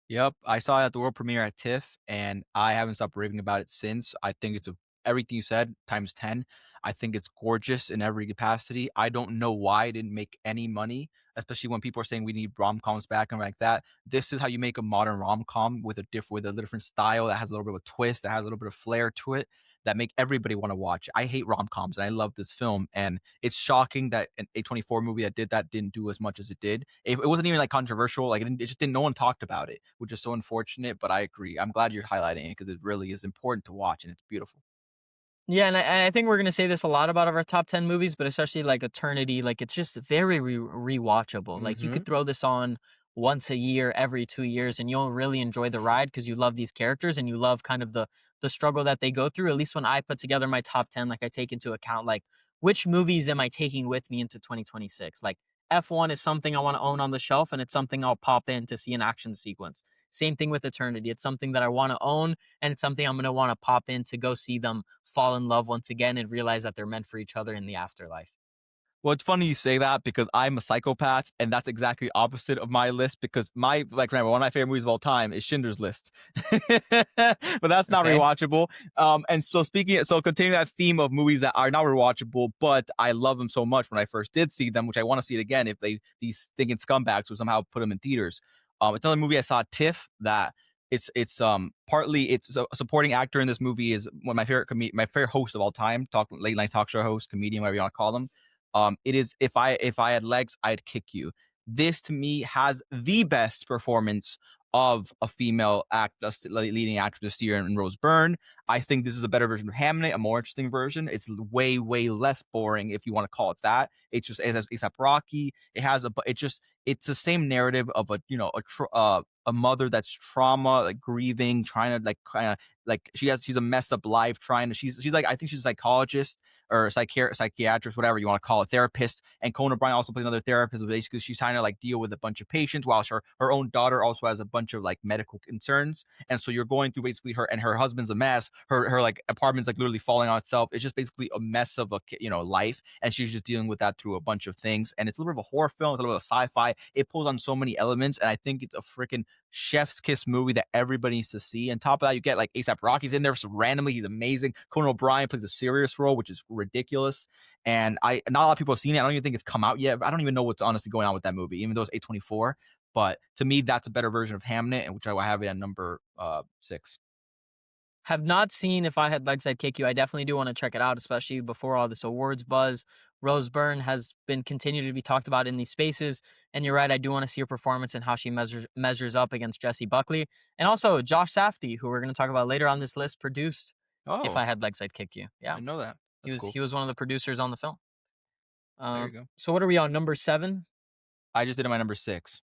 Yep, I saw it at the world premiere at TIFF, and I haven't stopped raving about it since. I think it's everything you said times 10. I think it's gorgeous in every capacity. I don't know why it didn't make any money, especially when people are saying we need rom-coms back and like that. This is how you make a modern rom-com with a different style that has a little bit of a twist, that has a little bit of flair to it, that make everybody want to watch. I hate rom-coms and I love this film, and it's shocking that an A24 movie that did that didn't do as much as it did. It wasn't even like controversial, like it just didn't. No one talked about it, which is so unfortunate. But I agree. I'm glad you're highlighting it because it really is important to watch and it's beautiful. Yeah, and I think we're gonna say this a lot about our top 10 movies, but especially like Eternity, like it's just very rewatchable. Like you Mm-hmm. could throw this on once a year, every 2 years, and you'll really enjoy the ride because you love these characters and you love kind of the struggle that they go through. At least when I put together my top 10, like I take into account like which movies am I taking with me into 2026. Like F1 is something I want to own on the shelf, and it's something I'll pop in to see an action sequence. Same thing with Eternity. It's something that I want to own, and it's something I'm going to want to pop in to go see them fall in love once again and realize that they're meant for each other in the afterlife. Well, it's funny you say that because I'm a psychopath, and that's exactly the opposite of my list. Because my, like, remember, one of my favorite movies of all time is Schindler's List, but that's not Okay. rewatchable. And so so continuing that theme of movies that are not rewatchable, but I love them so much when I first did see them, which I want to see it again if these thinking scumbags would somehow put them in theaters. It's another movie I saw, TIFF, that it's partly it's a supporting actor in this movie is one of my favorite my favorite host of all time, late night talk show host, comedian, whatever you want to call them. It is if I had legs, I'd kick you. This to me has the best performance of a female leading actress this year in Rose Byrne. I think this is a better version of Hamnet, a more interesting version. It's way less boring if you want to call it that. It has ASAP Rocky. It's the same narrative of a mother that's trauma, like grieving, trying to like kind of like she's a messed up life, trying to she's like I think she's a psychologist or psychiatrist, whatever you want to call it, therapist. And Conan O'Brien also plays another therapist. Basically, she's trying to like deal with a bunch of patients, while her own daughter also has a bunch of like medical concerns. And so you're going through basically her husband's a mess. Her like apartment's like literally falling on itself. It's just basically a mess of a life, and she's just dealing with that through a bunch of things. And it's a little bit of a horror film, it's a little bit of sci-fi. It pulls on so many elements, and I think it's a freaking chef's kiss movie that everybody needs to see. And top of that, you get like ASAP Rocky's in there so randomly. He's amazing. Conan O'Brien plays a serious role, which is ridiculous. And not a lot of people have seen it. I don't even think it's come out yet. I don't even know what's honestly going on with that movie, even though it's A24. But to me, that's a better version of Hamnet, and which I have it at number 6. Have not seen If I Had Legs, I'd Kick You. I definitely do want to check it out, especially before all this awards buzz. Rose Byrne has been continued to be talked about in these spaces. And you're right, I do want to see her performance and how she measures up against Jessie Buckley. And also Josh Safdie, who we're going to talk about later on this list, produced If Oh, I Had Legs, I'd Kick You. I Yeah. know that. He That's was cool. he was one of the producers on the film. There you go. So what are we on? Number seven? I just did my number 6.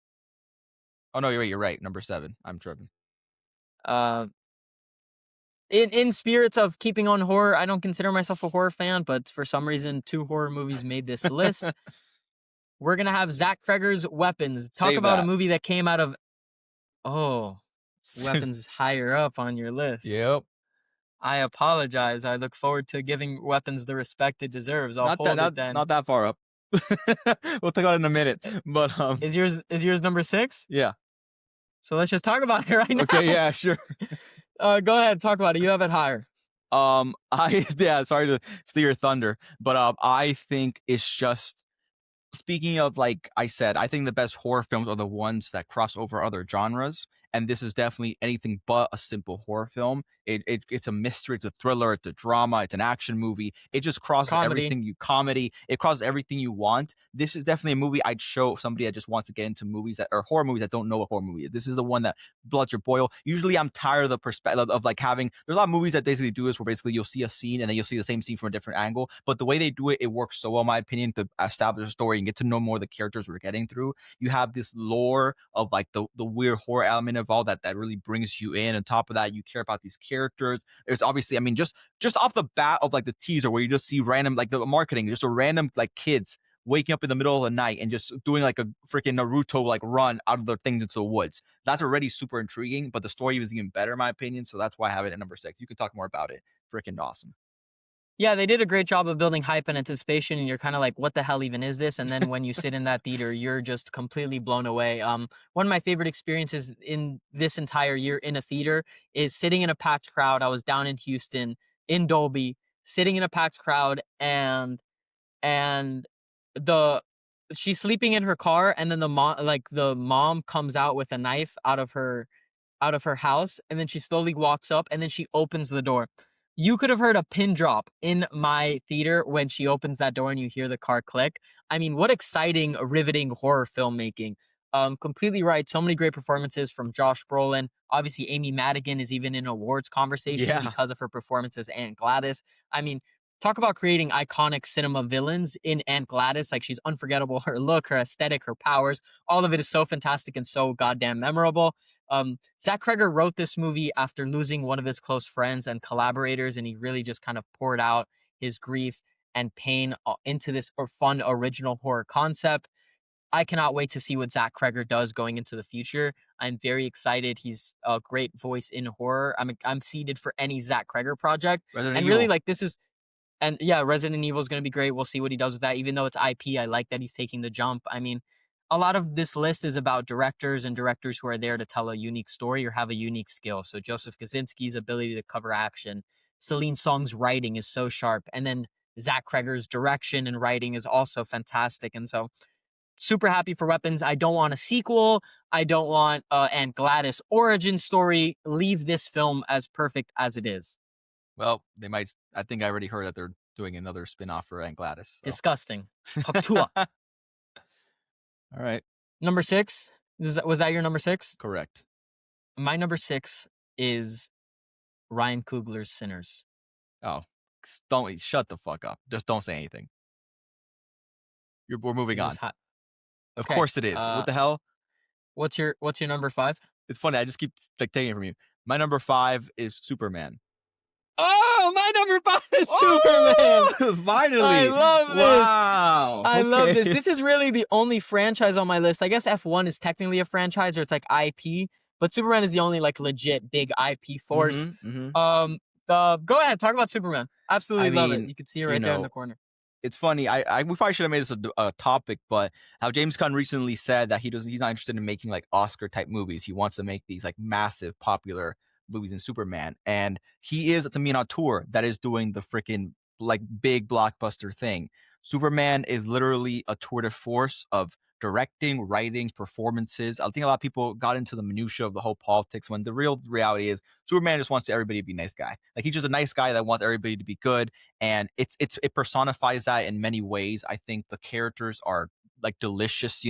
Oh no, you're right. Number 7. I'm tripping. Uh, in spirits of keeping on horror, I don't consider myself a horror fan, but for some reason, 2 horror movies made this list. We're gonna have Zach Kreger's Weapons. Talk Save about a that. movie that came out of oh, Weapons is higher up on your list. Yep. I apologize. I look forward to giving Weapons the respect it deserves. I'll Not that hold it then. not that far up. We'll talk about it in a minute. I- But Is yours number 6? yeah. So let's just talk about it right Okay, now. yeah, sure. Go ahead, talk about it. You have it higher. I yeah, sorry to steal your thunder, but I think it's just speaking of, like I said, I think the best horror films are the ones that cross over other genres, and this is definitely anything but a simple horror film. It's a mystery, it's a thriller, it's a drama, it's an action movie. It just crosses Comedy. everything you comedy. It crosses everything you want. This is definitely a movie I'd show somebody that just wants to get into movies that are horror movies that don't know what horror movie is. This is the one that blood your boil. Usually, I'm tired of the perspective of like having. There's a lot of movies that basically do this, where basically you'll see a scene and then you'll see the same scene from a different angle. But the way they do it, it works so well, in my opinion, to establish a story and get to know more of the characters we're getting through. You have this lore of like the weird horror element of all that really brings you in. On top of that, you care about these characters. There's obviously, I mean, just off the bat of like the teaser where you just see random like the marketing, just a random like kids waking up in the middle of the night and just doing like a freaking Naruto like run out of the things into the woods. That's already super intriguing, but the story was even better in my opinion. So that's why I have it at number 6. You can talk more about it. Freaking awesome. Yeah, they did a great job of building hype and anticipation, and you're kind of like, "What the hell even is this?" And then when you sit in that theater, you're just completely blown away. One of my favorite experiences in this entire year in a theater is sitting in a packed crowd. I was down in Houston in Dolby, sitting in a packed crowd, and the she's sleeping in her car, and then the mom comes out with a knife out of her house, and then she slowly walks up, and then she opens the door. You could have heard a pin drop in my theater when she opens that door and you hear the car click. I mean, what exciting, riveting horror filmmaking. Completely right. So many great performances from Josh Brolin. Obviously, Amy Madigan is even in awards conversation Yeah. because of her performance as Aunt Gladys. I mean, talk about creating iconic cinema villains in Aunt Gladys. Like, she's unforgettable. Her look, her aesthetic, her powers, all of it is so fantastic and so goddamn memorable. Zach Kreger wrote this movie after losing one of his close friends and collaborators, and he really just kind of poured out his grief and pain into this fun original horror concept. I cannot wait to see what Zach Kreger does going into the future. I'm very excited. He's a great voice in horror. I'm seated for any Zach Kreger project, Resident and really Evil. like this is and yeah, Resident Evil is going to be great. We'll see what he does with that. Even though it's IP, I like that he's taking the jump. I mean, a lot of this list is about directors and directors who are there to tell a unique story or have a unique skill. So Joseph Kaczynski's ability to cover action, Celine Song's writing is so sharp, and then Zach Kreger's direction and writing is also fantastic. And so, super happy for Weapons. I don't want a sequel. I don't want Aunt Gladys origin story. Leave this film as perfect as it is. Well, they might. I think I already heard that they're doing another spin-off for Aunt Gladys. So. Disgusting. Paktua. All right. Number 6. Was that your number 6? Correct. My number 6 is Ryan Coogler's Sinners. Oh, don't shut the fuck up. Just don't say anything. We're moving Is on. this hot? Of Okay. course it is. What the hell? What's your number 5? It's funny. I just keep like taking it from you. My number 5 is Superman. Oh, my number 5 is Oh! Superman. I Finally. love this. Wow. I love this. Okay. This is really the only franchise on my list. I guess F1 is technically a franchise or it's like IP, but Superman is the only like legit big IP force. Mm-hmm, mm-hmm. Go ahead, talk about Superman. Absolutely I love it. mean, You can see it you right there in the know, corner. it's funny. We probably should have made this a topic, but how James Gunn recently said that he's not interested in making like Oscar type movies. He wants to make these like massive popular movies in Superman, and he is to me on tour that is doing the freaking like big blockbuster thing. Superman is literally a tour de force of directing, writing, performances. I think a lot of people got into the minutia of the whole politics when the real reality is Superman just wants everybody to be a nice guy. Like he's just a nice guy that wants everybody to be good, and it personifies that in many ways. I think the characters are like delicious.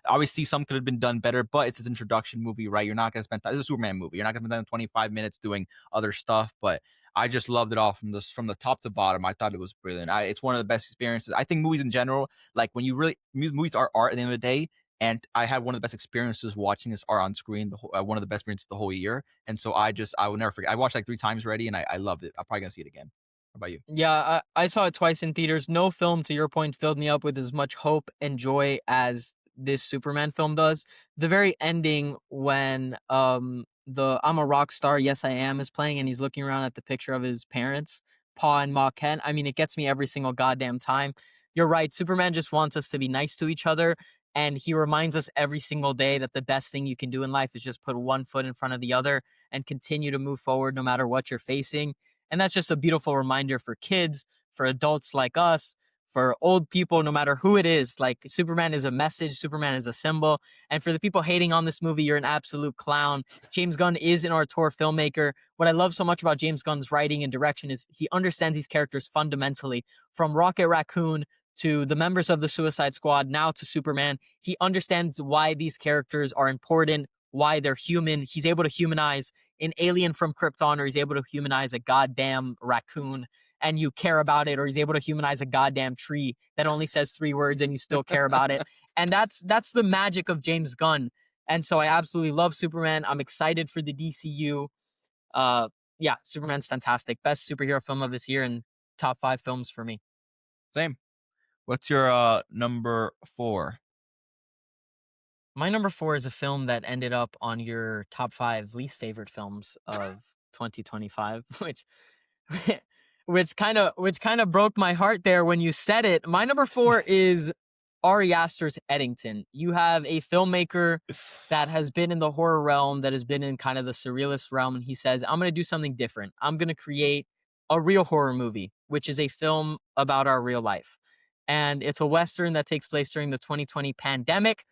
Obviously some could have been done better, but it's his introduction movie, right? You're not going to spend time. This is a Superman movie. You're not going to spend 25 minutes doing other stuff, but I just loved it all from the top to bottom. I thought it was brilliant. It's one of the best experiences. I think movies in general, like when you really movies are art at the end of the day. and I had one of the best experiences watching this art on screen. One of the best experiences the whole year, and so I will never forget. I watched like 3 times already, and I loved it. I'm probably gonna see it again. How about you? Yeah, I saw it twice in theaters. No film, to your point, filled me up with as much hope and joy as this Superman film does. The very ending when the I'm a rock star, yes I am is playing and he's looking around at the picture of his parents, Pa and Ma Kent. I mean, it gets me every single goddamn time. You're right, Superman just wants us to be nice to each other, and he reminds us every single day that the best thing you can do in life is just put one foot in front of the other and continue to move forward no matter what you're facing. And that's just a beautiful reminder for kids, for adults like us, for old people, no matter who it is. Like, Superman is a message, Superman is a symbol. And for the people hating on this movie, you're an absolute clown. James Gunn is an auteur filmmaker. What I love so much about James Gunn's writing and direction is he understands these characters fundamentally. From Rocket Raccoon to the members of the Suicide Squad, now to Superman, he understands why these characters are important, why they're human. He's able to humanize an alien from Krypton, or he's able to humanize a goddamn raccoon and you care about it, or he's able to humanize a goddamn tree that only says 3 words and you still care about it. And that's the magic of James Gunn. And so I absolutely love Superman. I'm excited for the DCU. Uh yeah, Superman's fantastic. Best superhero film of this year and top 5 films for me. Same. What's your number 4? My number 4 is a film that ended up on your top 5 least favorite films of 2025, which kind of broke my heart there when you said it. My number 4 is Ari Aster's Eddington. You have a filmmaker that has been in the horror realm, that has been in kind of the surrealist realm, and he says, "I'm going to do something different. I'm going to create a real horror movie, which is a film about our real life." And it's a western that takes place during the 2020 pandemic.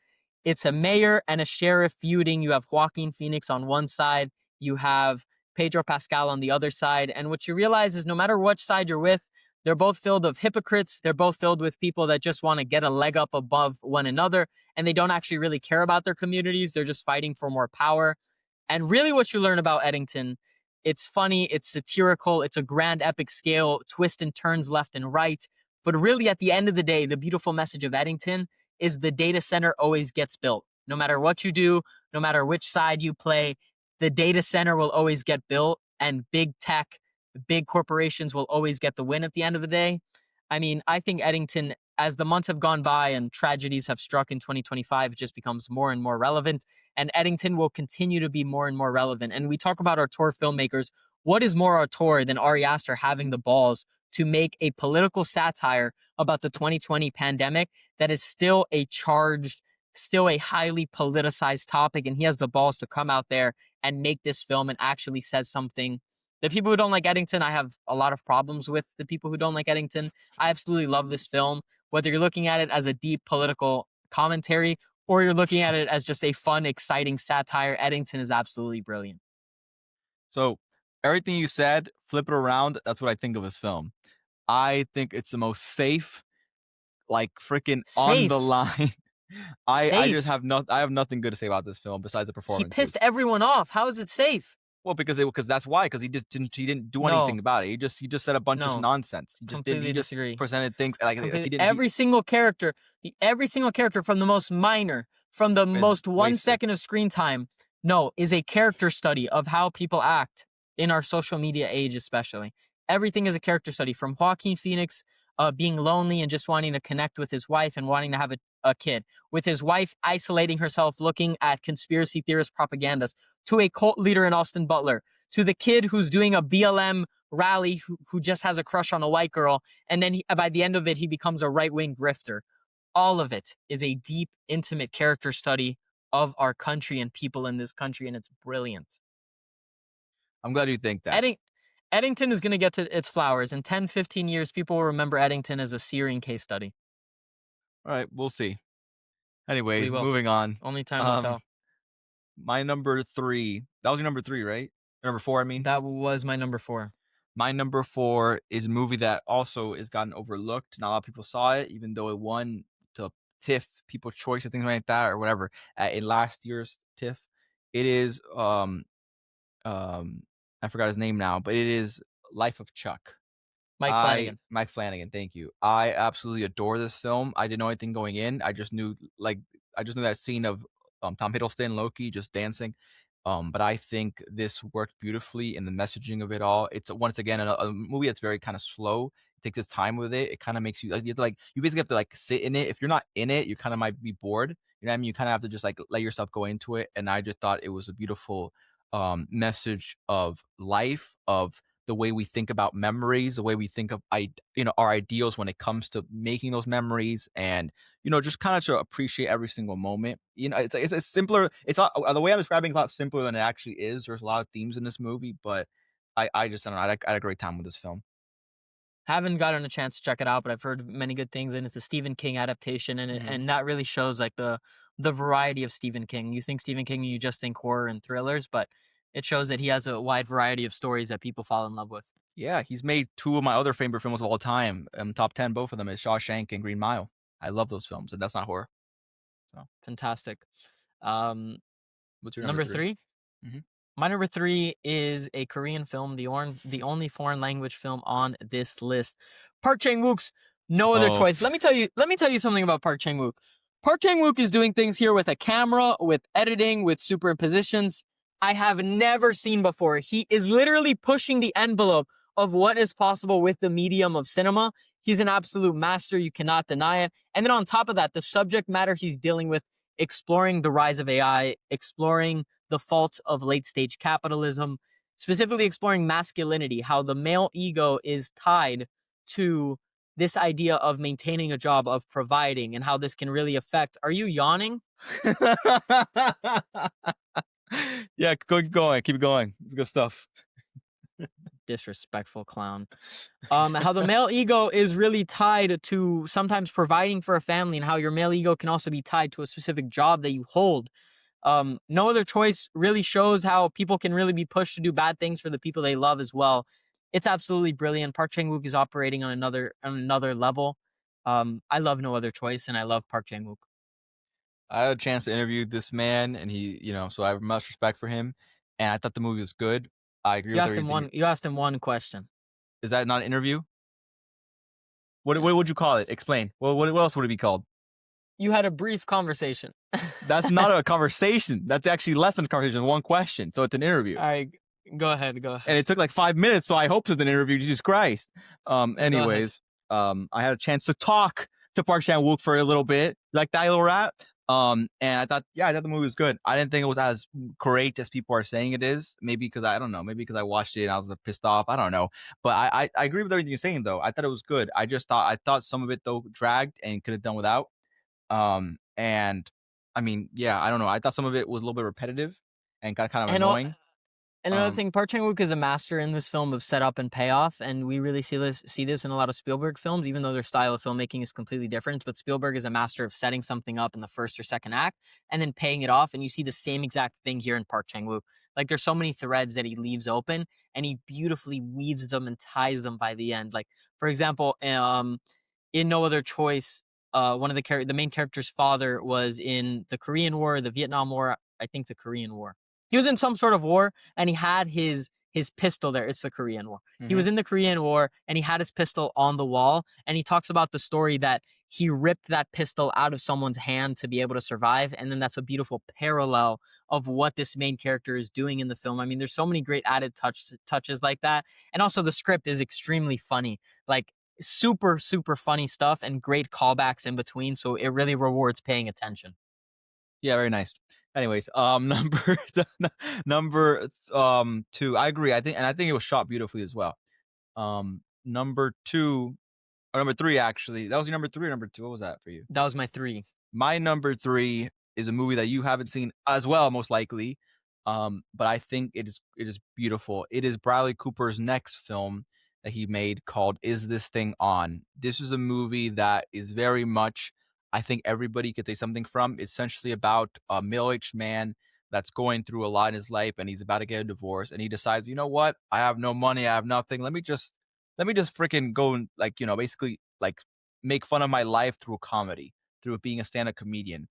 It's a mayor and a sheriff feuding. You have Joaquin Phoenix on one side, you have Pedro Pascal on the other side. And what you realize is no matter which side you're with, they're both filled of hypocrites. They're both filled with people that just want to get a leg up above one another, and they don't actually really care about their communities. They're just fighting for more power. And really, what you learn about Eddington, it's funny, it's satirical, it's a grand epic scale, twist and turns left and right. But really, at the end of the day, the beautiful message of Eddington is the data center always gets built. No matter what you do, no matter which side you play, the data center will always get built, and big tech, big corporations will always get the win at the end of the day. I mean, I think Eddington, as the months have gone by and tragedies have struck in 2025, it just becomes more and more relevant. And Eddington will continue to be more and more relevant. And we talk about auteur filmmakers. What is more auteur than Ari Aster having the balls to make a political satire about the 2020 pandemic that is still a charged, still a highly politicized topic? And he has the balls to come out there and make this film and actually says something. The people who don't like Eddington, I have a lot of problems with the people who don't like Eddington. I absolutely love this film. Whether you're looking at it as a deep political commentary or you're looking at it as just a fun, exciting satire, Eddington is absolutely brilliant. So everything you said, flip it around. That's what I think of this film. I think it's the most safe, like freaking on the Safe. line. I just Safe. have I have nothing good to say about this film besides the He pissed performances. everyone off. How is it safe? Well, because that's why, because he didn't do anything No, about it. He just said a bunch of no. nonsense. He Completely just disagree. presented things like Completely. he didn't Every single character from the most minor, from the is most one wasted. second of screen time, no, is a character study of how people act in our social media age, especially. Everything is a character study, from Joaquin Phoenix being lonely and just wanting to connect with his wife and wanting to have a kid, with his wife isolating herself, looking at conspiracy theorist propagandas, to a cult leader in Austin Butler, to the kid who's doing a BLM rally who just has a crush on a white girl, and then by the end of it, he becomes a right-wing grifter. All of it is a deep, intimate character study of our country and people in this country, and it's brilliant. I'm glad you think that. Edding- Eddington is going to get to its flowers. In 10, 15 years, people will remember Eddington as a searing case study. All right, we'll see. We Anyways, will. moving on. Only time will Um, tell. my number 3. That was your number 3, right? Number 4, I mean. That was my number 4. My number 4 is a movie that also is gotten overlooked. Not a lot of people saw it, even though it won the TIFF People's Choice or things like that or whatever in last year's TIFF. It is I forgot his name now, but it is Life of Chuck. Mike Flanagan. Mike Flanagan, thank you. I absolutely adore this film. I didn't know anything going in. I just knew like I just know that scene of Tom Hiddleston, Loki, just dancing. But I think this worked beautifully in the messaging of it all. It's once again a movie that's very kind of slow. It takes its time with it. It kind of makes you like you have to, like you basically have to like sit in it. If you're not in it, you kind of might be bored. You know what I mean? You kind of have to just like let yourself go into it. And I just thought it was a beautiful message of life, of the way we think about memories, the way we think of our ideals when it comes to making those memories, and just kind of to appreciate every single moment. It's a simpler. It's not the way I'm describing. It's a lot simpler than it actually is. There's a lot of themes in this movie, but I just I don't know. I had a great time with this film. Haven't gotten a chance to check it out, but I've heard many good things, and it's a Stephen King adaptation, Mhm. and that really shows like the variety of Stephen King. You think Stephen King, you just think horror and thrillers, but it shows that he has a wide variety of stories that people fall in love with. Yeah, he's made two of my other favorite films of all time. Top 10, both of them is Shawshank and Green Mile. I love those films, and that's not horror. So, Fantastic. Um, what's your number Number three? three. Mhm. My number three is a Korean film, the only foreign language film on this list. Park Chan Wook's No Other Oh, Choice. Let me tell you something about Park Chan Wook. Park Chan Wook is doing things here with a camera, with editing, with superimpositions I have never seen before. He is literally pushing the envelope of what is possible with the medium of cinema. He's an absolute master. You cannot deny it. And then on top of that, the subject matter he's dealing with, exploring the rise of AI, exploring the faults of late stage capitalism, specifically exploring masculinity, how the male ego is tied to this idea of maintaining a job, of providing, and how this can really affect. Are you yawning? yeah, keep going, keep going. It's good stuff. Disrespectful clown. How the male ego is really tied to sometimes providing for a family, and how your male ego can also be tied to a specific job that you hold. No Other Choice really shows how people can really be pushed to do bad things for the people they love as well. It's absolutely brilliant. Park Chan Wook is operating on another level. I love No Other Choice, and I love Park Chan Wook. I had a chance to interview this man, and so I have much respect for him, and I thought the movie was good. I agree You with asked him everything. one. You asked him one question. Is that not an interview? Yeah. What would you call it? Explain. What else would it be called? You had a brief conversation. That's not a conversation. That's actually less than a conversation. One question. So it's an interview. All right, go ahead. Go And ahead. it took like 5 minutes, so I hope it's an interview. Jesus Christ. Go ahead. Anyways, I had a chance to talk to Park Chan Wook for a little bit, like that little rap. And I thought the movie was good. I didn't think it was as great as people are saying it is. Maybe because I don't know. Maybe because I watched it and I was pissed off. I don't know. But I agree with everything you're saying though. I thought it was good. I thought some of it though dragged and could have done without. And I mean, yeah, I don't know. I thought some of it was a little bit repetitive and got kind of And annoying. And another Um, thing, Park Chan Wook is a master in this film of setup and payoff, and we really see this in a lot of Spielberg films, even though their style of filmmaking is completely different. But Spielberg is a master of setting something up in the first or second act and then paying it off, and you see the same exact thing here in Park Chan Wook. Like there's so many threads that he leaves open, and he beautifully weaves them and ties them by the end. Like for example, in No Other Choice, one of the main character's father was in the Korean War, the Vietnam War, I think the Korean War. He was in some sort of war, and he had his pistol there. It's the Korean War. He mhm. was in the Korean War, and he had his pistol on the wall. And he talks about the story that he ripped that pistol out of someone's hand to be able to survive. And then that's a beautiful parallel of what this main character is doing in the film. I mean, there's so many great added touches like that, and also the script is extremely funny. Like super super funny stuff and great callbacks in between. So it really rewards paying attention. Yeah, very nice. Anyways, number two. I agree. I think it was shot beautifully as well. Number two or number three actually. That was your number three or number two. What was that for you? That was my three. My number three is a movie that you haven't seen as well, most likely. But I think it is beautiful. It is Bradley Cooper's next film that he made called Is This Thing On? This is a movie that is very much, I think everybody could take something from. It's essentially about a middle-aged man that's going through a lot in his life and he's about to get a divorce and he decides, you know what? I have no money, I have nothing. Let me just freaking go and basically like make fun of my life through comedy, through being a stand-up comedian,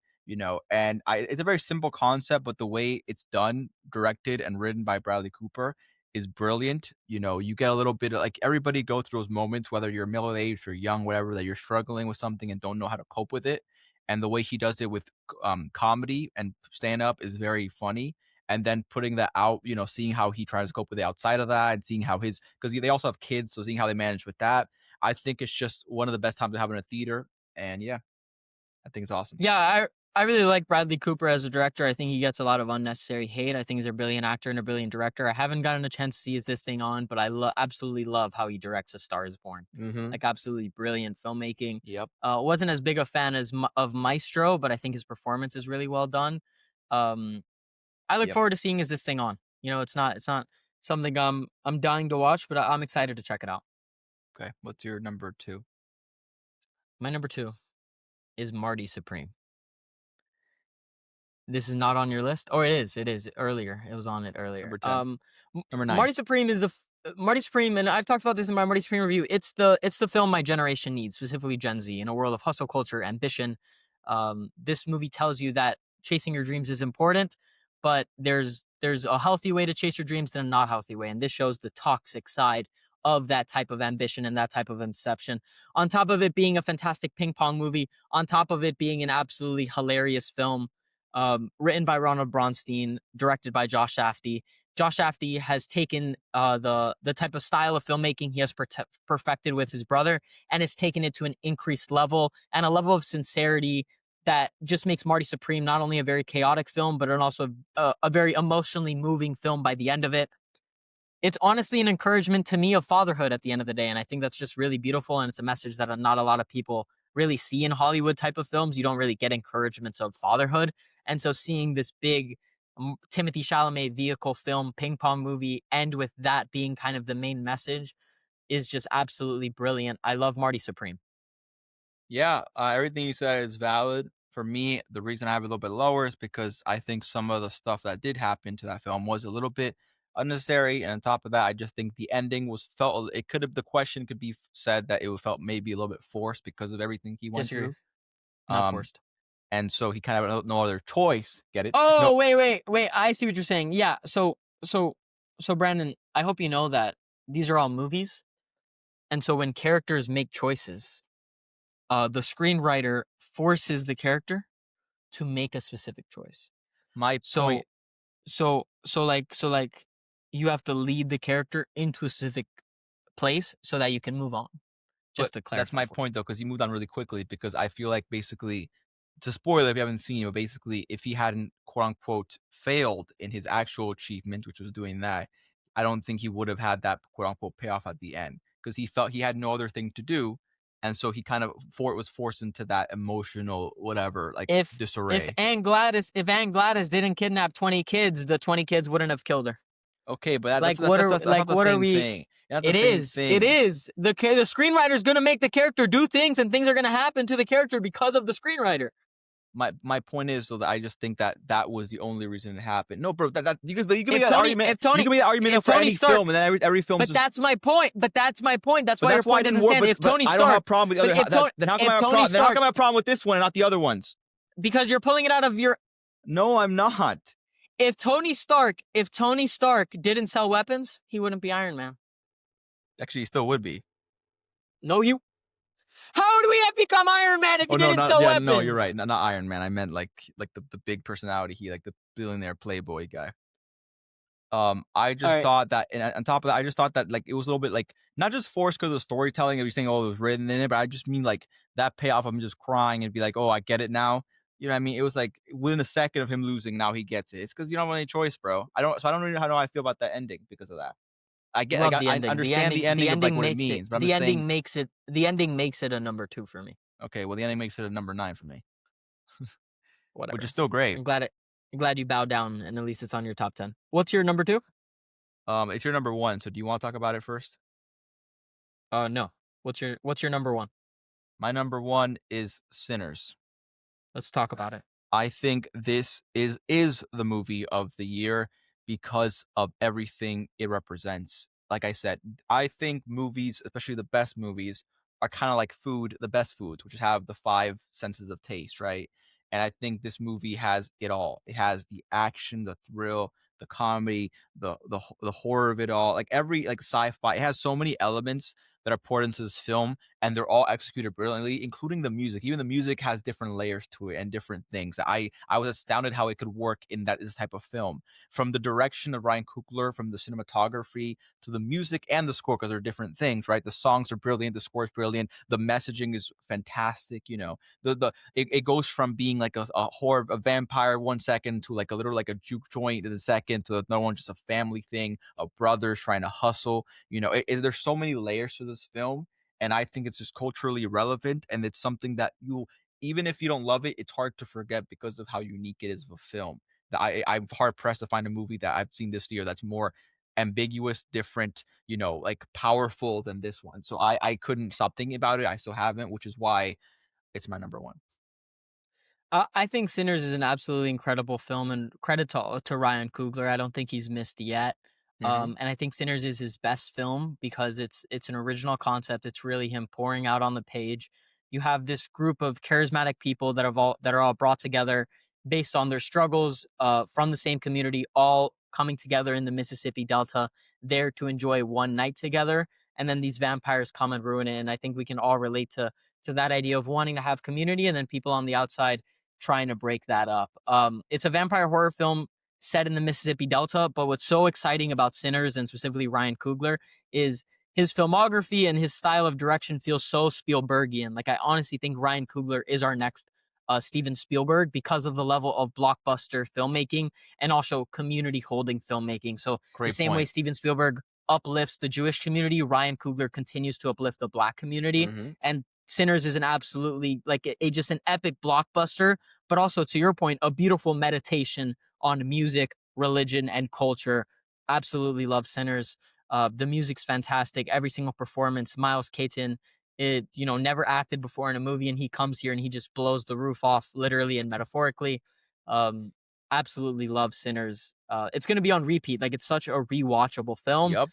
and it's a very simple concept, but the way it's done, directed and written by Bradley Cooper is brilliant. You get a little bit of like everybody go through those moments, whether you're middle aged or young, whatever, that you're struggling with something and don't know how to cope with it. and the way he does it with comedy and stand up is very funny. And then putting that out, seeing how he tries to cope with the outside of that, and seeing how his because they also have kids, so seeing how they manage with that, I think it's just one of the best times to have in a theater. And yeah, I think it's awesome. Yeah, I really like Bradley Cooper as a director. I think he gets a lot of unnecessary hate. I think he's a brilliant actor and a brilliant director. I haven't gotten a chance to see Is This Thing On, but I absolutely love how he directs A Star Is Born. Mm-hmm. Like absolutely brilliant filmmaking. Yep. Wasn't as big a fan of Maestro, but I think his performance is really well done. Um, I look Yep. forward to seeing Is This Thing On. It's not something I'm dying to watch, but I'm excited to check it out. Okay. What's your number two? My number two is Marty Supreme. This is not on your list, or it is. It is earlier. It was on it earlier. Number 10. Number 9. Marty Supreme is Marty Supreme, and I've talked about this in my Marty Supreme review. It's the film my generation needs, specifically Gen Z, in a world of hustle culture, ambition. This movie tells you that chasing your dreams is important, but there's a healthy way to chase your dreams and a not healthy way, and this shows the toxic side of that type of ambition and that type of inception. On top of it being a fantastic ping pong movie, on top of it being an absolutely hilarious film, written by Ronald Bronstein, directed by Josh Safdie. Josh Safdie has taken the type of style of filmmaking he has perfected with his brother and has taken it to an increased level and a level of sincerity that just makes Marty Supreme not only a very chaotic film, but also a very emotionally moving film by the end of it. It's honestly an encouragement to me of fatherhood at the end of the day, and I think that's just really beautiful, and it's a message that not a lot of people really see in Hollywood type of films. You don't really get encouragements of fatherhood, and so seeing this big Timothy Chalamet vehicle film ping pong movie end with that being kind of the main message is just absolutely brilliant. I love Marty Supreme. Yeah, everything you said is valid. For me, the reason I have it a little bit lower is because I think some of the stuff that did happen to that film was a little bit unnecessary, and on top of that, I just think the ending was felt. It could have the question could be said that it felt maybe a little bit forced because of everything he went Disagree. through. Not Um, forced. and so he kind of had no other choice. Get it? No, Oh, wait. I see what you're saying. Yeah. So Brandon, I hope you know that these are all movies. And so when characters make choices, the screenwriter forces the character to make a specific choice. my So point. so like you have to lead the character into a specific place so that you can move on. But Just to that's clarify my for you. point though, because he moved on really quickly. Because I feel like basically, to spoil it if you haven't seen it, but basically, if he hadn't quote unquote failed in his actual achievement, which was doing that, I don't think he would have had that quote unquote payoff at the end because he felt he had no other thing to do, and so he kind of was forced into that emotional whatever like If disarray. Anne Gladys didn't kidnap 20 kids, the 20 kids wouldn't have killed her. Okay, but Like what are that's not like the what are same we thing. Not the It same is. It thing. is. The screenwriter's going to make the character do things and things are going to happen to the character because of the screenwriter. My point is so that I just think that that was the only reason it happened. No, bro, that you can make If that Tony argument. if You Tony can make that argument though if for Tony any film, Stark and then every film's But just. that's my point. But that's my point. That's But why your that's why it point didn't doesn't work. stand. If But Tony I don't have a Stark problem with the but other. Then how come if I have a Tony problem? Then how Stark come I have a problem with this one and not the other ones? because you're pulling it out of your No, I'm not. if Tony Stark didn't sell weapons, he wouldn't be Iron Man. Actually, he still would be. No, you. How would we have become Iron Man if Oh he no, didn't not sell yeah, no, you're weapons? right. Not Iron Man. I meant like the big personality. He like the billionaire playboy guy. I All just right, thought that, and on top of that, I just thought that like it was a little bit like not just forced because of the storytelling. You're saying, oh, it was written in it, but I just mean like that payoff of him just crying and be like, oh, I get it now. You know what I mean? It was like within a second of him losing, now he gets it. It's because you don't have any choice, bro. I don't really know how I feel about that ending because of that. I get like love the I ending. The understand the ending. The ending of like ending what it makes it. means, but I'm just saying, The ending makes it a number two for me. okay, well the ending makes it a number 9 for me, which is Whatever. still great. I'm glad it. I'm glad you bowed down and at least it's on your top 10. What's your number two? It's your number 1, so do you want to talk about it first? No. What's your number one? My number 1 is Sinners. Let's talk about it. I think this is the movie of the year because of everything it represents. Like I said, I think movies, especially the best movies, are kind of like food, the best foods, which have the 5 senses of taste, right? And I think this movie has it all. It has the action, the thrill, the comedy, the horror of it all. Like every like sci-fi, it has so many elements that are poured into this film, and they're all executed brilliantly, including the music. Even the music has different layers to it and different things. I was astounded how it could work in that this type of film. From the direction of Ryan Coogler, from the cinematography to the music and the score, because they're different things, right? The songs are brilliant, the score is brilliant, the messaging is fantastic. You know, it goes from being like a horror, a vampire 1 second to like a little like a juke joint in a second to another one, just a family thing, of brothers trying to hustle. You know, there's so many layers to this film, and I think it's just culturally relevant, and it's something that you, even if you don't love it, it's hard to forget because of how unique it is of a film. I'm hard pressed to find a movie that I've seen this year that's more ambiguous, different, you know, like powerful than this one. So I couldn't stop thinking about it. I still haven't, which is why it's my number one. I think Sinners is an absolutely incredible film, and credit to Ryan Coogler. I don't think he's missed yet. Hmm. And I think Sinners is his best film because it's an original concept. It's really him pouring out on the page. You have this group of charismatic people that are all brought together based on their struggles from the same community, all coming together in the Mississippi Delta, there to enjoy one night together. And then these vampires come and ruin it. And I think we can all relate to that idea of wanting to have community, and then people on the outside trying to break that up. It's a vampire horror film set in the Mississippi Delta, but what's so exciting about Sinners and specifically Ryan Coogler is his filmography and his style of direction feels so Spielbergian. Like I honestly think Ryan Coogler is our next Steven Spielberg because of the level of blockbuster filmmaking and also community holding filmmaking. So the Great same way point. Steven Spielberg uplifts the Jewish community, Ryan Coogler continues to uplift the Black community. Hmm. And Sinners is an absolutely like just an epic blockbuster, but also to your point, a beautiful meditation on music, religion, and culture. Absolutely love Sinners. The music's fantastic. Every single performance. Miles Caton, never acted before in a movie, and he comes here and he just blows the roof off, literally and metaphorically. Um, Absolutely love Sinners. It's going to be on repeat. Like it's such a rewatchable film. Yep.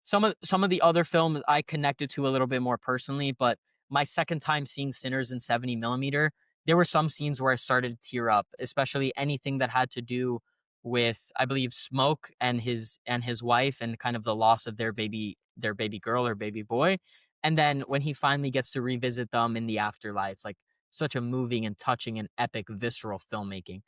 Some of the other films I connected to a little bit more personally, but my second time seeing Sinners in 70 millimeter, there were some scenes where I started to tear up, especially anything that had to do with, I believe, Smoke and his wife and kind of the loss of their baby girl or baby boy. And then when he finally gets to revisit them in the afterlife, like such a moving and touching and epic visceral filmmaking.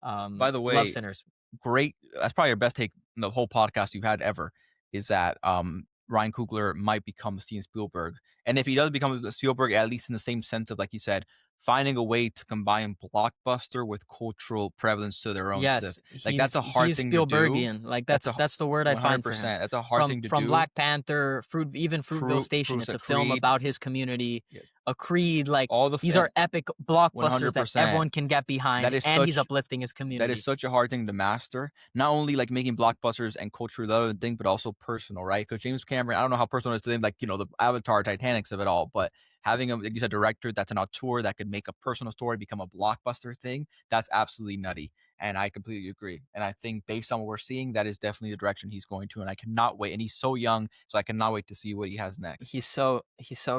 By the Love way, Sinners. great. That's probably your best take in the whole podcast you've had ever. Is that Ryan Coogler might become Steven Spielberg, and if he does become Spielberg, at least in the same sense of like you said, finding a way to combine blockbuster with cultural prevalence to their own stuff. Yes, Like that's a hard he's thing to do. Spielbergian. Like That's that's the word I one hundred find for him. percent. That's a hard thing to From do. Black Panther, Fruitville Station, it's a film Creed, about his community. yeah, A Creed, like all the these are epic blockbusters that 100%. everyone can get That behind, is and he's such uplifting his that is community. such a hard thing to master. Not only like making blockbusters and culture relevant thing, but also personal, right? Because James Cameron, I don't know how personal it is to him, like you know the Avatar, Titanics of it all, but having a like you said director that's an auteur that could make a personal story become a blockbuster thing, that's absolutely nutty. And I completely agree. And I think based on what we're seeing, that is definitely the direction he's going to. And I cannot wait. And he's so young, so I cannot wait to see what he has next. He's so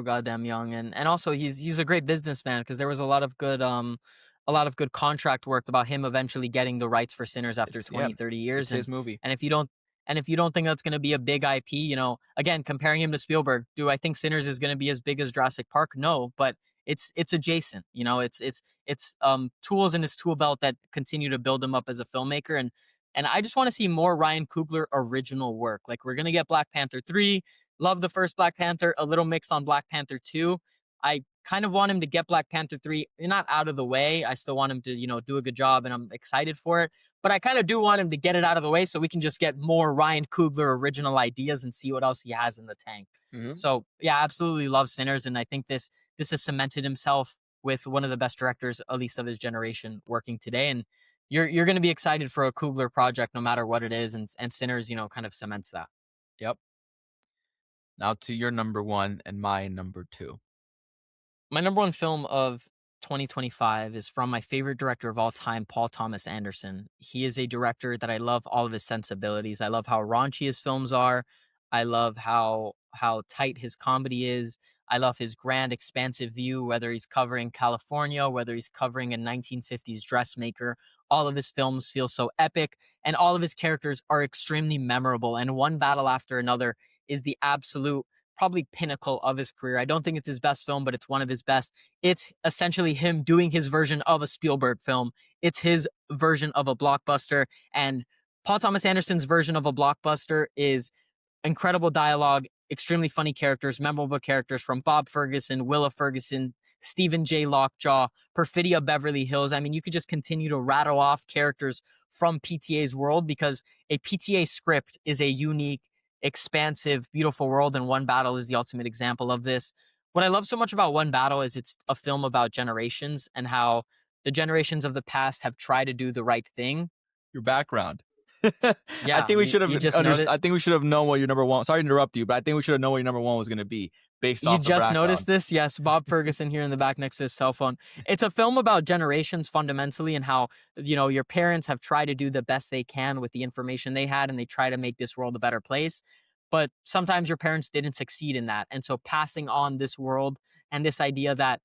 goddamn young, and also he's a great businessman because there was a lot of good contract work about him eventually getting the rights for Sinners after It's yeah, 20, 30 it's years. his movie. And if you don't and if you don't think that's going to be a big IP, again, comparing him to Spielberg, do I think Sinners is going to be as big as Jurassic Park? No, but it's adjacent. It's tools in his tool belt that continue to build him up as a filmmaker. And I just want to see more Ryan Coogler original work. Like we're gonna get Black Panther 3. Love the first Black Panther, a little mixed on Black Panther 2. I kind of want him to get Black Panther 3 not out of the way. I still want him to, do a good job, and I'm excited for it. But I kind of do want him to get it out of the way so we can just get more Ryan Coogler original ideas and see what else he has in the tank. Hmm. So yeah, absolutely love Sinners, and I think this has cemented himself with one of the best directors, at least of his generation, working today. And you're going to be excited for a Coogler project no matter what it is, and Sinners, kind of cements that. Yep. Now to your number one and my number two. My number one film of 2025 is from my favorite director of all time, Paul Thomas Anderson. He is a director that I love all of his sensibilities. I love how raunchy his films are. I love how tight his comedy is. I love his grand, expansive view, whether he's covering California, whether he's covering a 1950s dressmaker. All of his films feel so epic, and all of his characters are extremely memorable. And one battle after another is the absolute probably pinnacle of his career. I don't think it's his best film, but it's one of his best. It's essentially him doing his version of a Spielberg film. It's his version of a blockbuster. And Paul Thomas Anderson's version of a blockbuster is incredible dialogue, extremely funny characters, memorable characters from Bob Ferguson, Willa Ferguson, Stephen J. Lockjaw, Perfidia Beverly Hills. I mean, you could just continue to rattle off characters from PTA's world because a PTA script is a unique, expansive, beautiful world, and One Battle is the ultimate example of this. What I love so much about One Battle is it's a film about generations and how the generations of the past have tried to do the right thing. Your background. I Yeah, think we should have you just noted I think we should have known what your number one. Sorry to interrupt you, but I think we should have known what your number one was going to be based You off the just noticed background. this? Yes, Bob Ferguson here in the back next to his cell phone. It's a film about generations fundamentally and how, your parents have tried to do the best they can with the information they had and they try to make this world a better place. But sometimes your parents didn't succeed in that. And so passing on this world and this idea that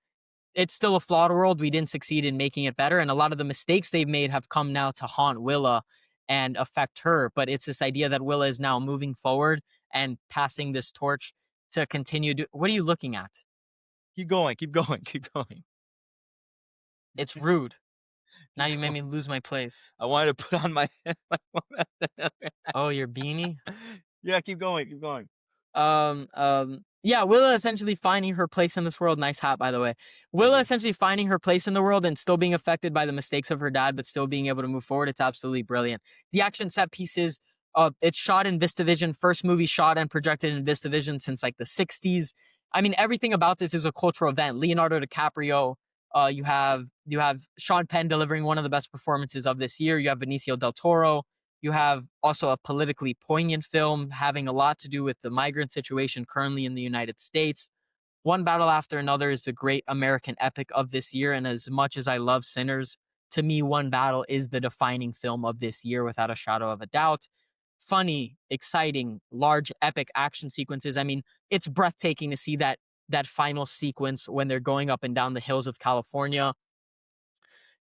it's still a flawed world, we didn't succeed in making it better. And a lot of the mistakes they've made have come now to haunt Willa and affect her. But it's this idea that Willa is now moving forward and passing this torch to continue. What are you looking at? Keep going, keep going, keep going, It's rude. Now keep you made going. me lose my place. I wanted to put on my. Oh, your beanie? Yeah, keep going, keep going. Yeah, Willa essentially finding her place in this world. Nice hat, by the way. Thank Willa you. essentially finding her place in the world and still being affected by the mistakes of her dad, but still being able to move forward. It's absolutely brilliant. The action set pieces, it's shot in VistaVision, first movie shot and projected in VistaVision since like the 60s. I mean, everything about this is a cultural event. Leonardo DiCaprio, you have Sean Penn delivering one of the best performances of this year. You have Benicio del Toro. You have also a politically poignant film having a lot to do with the migrant situation currently in the United States. One Battle After Another is the great American epic of this year. And as much as I love Sinners, to me, One Battle is the defining film of this year without a shadow of a doubt. Funny, exciting, large, epic action sequences. I mean, it's breathtaking to see that final sequence when they're going up and down the hills of California.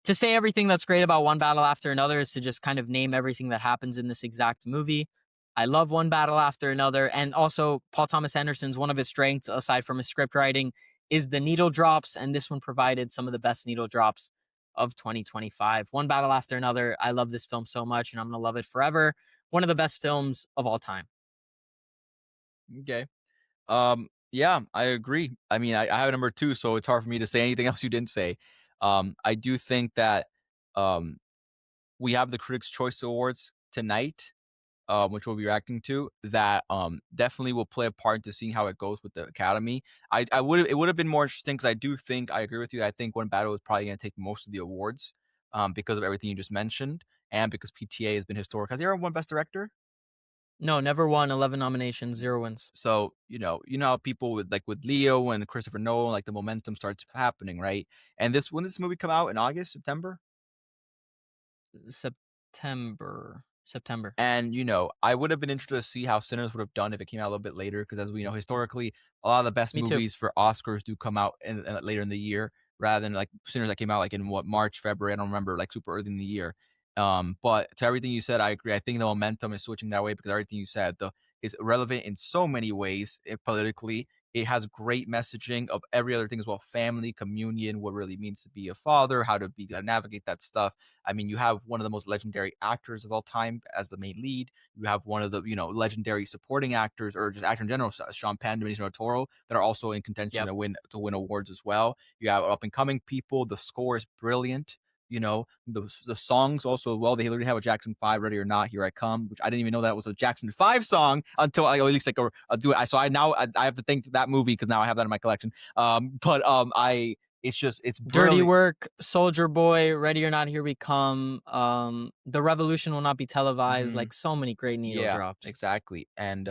To say everything that's great about One Battle After Another is to just kind of name everything that happens in this exact movie. I love One Battle After Another. And also, Paul Thomas Anderson's one of his strengths, aside from his script writing, is the needle drops. And this one provided some of the best needle drops of 2025. One Battle After Another. I love this film so much, and I'm going to love it forever. One of the best films of all time. Okay. Yeah, I agree. I mean, I have a number two, so it's hard for me to say anything else you didn't say. I do think that um, we have the Critics' Choice Awards tonight, which we'll be reacting to. That definitely will play a part into seeing how it goes with the Academy. I would it would have been more interesting because I do think I agree with you. I think One Battle is probably going to take most of the awards because of everything you just mentioned and because PTA has been historic. Has he ever won Best Director? No, never won. 11 nominations, 0 wins. So, you know how people with Leo and Christopher Nolan, like the momentum starts happening, right? And when this movie come out in August, September? September. September. And I would have been interested to see how Sinners would have done if it came out a little bit later, because as we know, historically, a lot of the best Me too. movies for Oscars do come out later in the year, rather than like Sinners that came out like in March, February. I don't remember, like super early in the year. But to everything you said, I agree. I think the momentum is switching that way because everything you said is relevant in so many ways politically. It has great messaging of every other thing as well: family, communion, what really means to be a father, how to navigate that stuff. I mean, you have one of the most legendary actors of all time as the main lead. You have one of the legendary supporting actors, or just actor in general, Sean Penn, Benicio del Toro, that are also in contention Yep. to win awards as well. You have up and coming people. The score is brilliant. The songs also well. They literally have a Jackson 5, Ready or Not, Here I Come, which I didn't even know that was a Jackson 5 song until I, or at least like do it. So I have to thank that movie because now I have that in my collection. But I it's Dirty brilliant. Work, Soldier Boy, Ready or Not, Here We Come. The Revolution Will Not Be Televised. Mhm. Like so many great needle Yeah, drops. exactly. And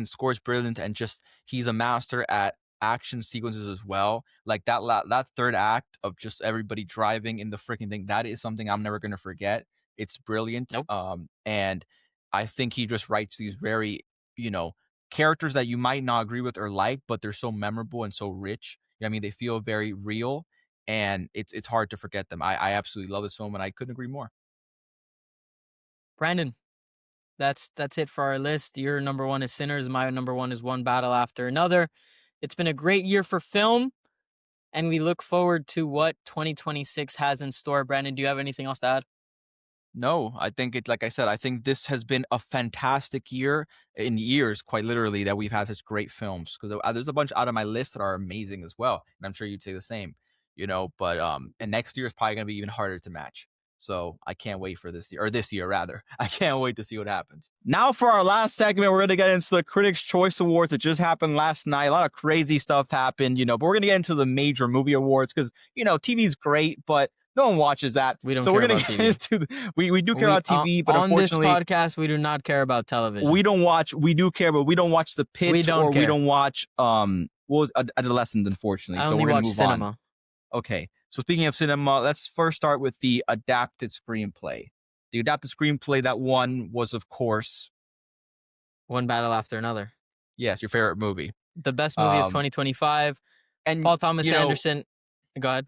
score's brilliant, and just he's a master at action sequences as well. Like that third act of just everybody driving in the freaking thing, that is something I'm never gonna forget. It's brilliant. Nope. And I think he just writes these very, you know, characters that you might not agree with or like, but they're so memorable and so rich. I mean, they feel very real, and it's hard to forget them. I absolutely love this film, and I couldn't agree more. Brandon, That's it for our list. Your number one is Sinners. My number one is One Battle After Another. It's been a great year for film, and we look forward to what 2026 has in store. Brandon, do you have anything else to add? No, I think it's like I said, I think this has been a fantastic year in years, quite literally, that we've had such great films. Because there's a bunch out of my list that are amazing as well, and I'm sure you'd say the same, you know. But and next year is probably gonna be even harder to match. So I can't wait for this year, or this year rather. I can't wait to see what happens. Now for our last segment, we're gonna get into the Critics' Choice Awards that just happened last night. A lot of crazy stuff happened, you know, but we're gonna get into the major movie awards because you know TV's great, but no one watches that. We don't So we're care gonna about get TV. into we do care We about TV, but on this unfortunately podcast, we do not care about we television. don't watch. We do care, but we don't watch The We Pit don't or we care. don't watch what was Adolescent, unfortunately. I So only we're gonna watch move on. cinema. Okay. So speaking of cinema, let's first start with the adapted screenplay. The adapted screenplay that won was, of course, One Battle After Another. yes, your favorite movie. The best movie of Um, 2025. and Paul Thomas you know, Anderson. Go ahead.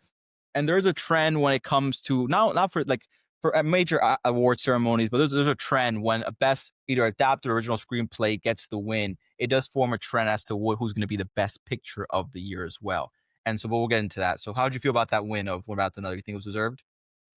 and there's a trend when it comes to not for like for major award ceremonies, but there's a trend when a best either adapted or original screenplay gets the win. It does form a trend as to who's going to be the best picture of the year as well. And so, but we'll get into that. So, how did you feel about that win of What About Another? You think it was deserved?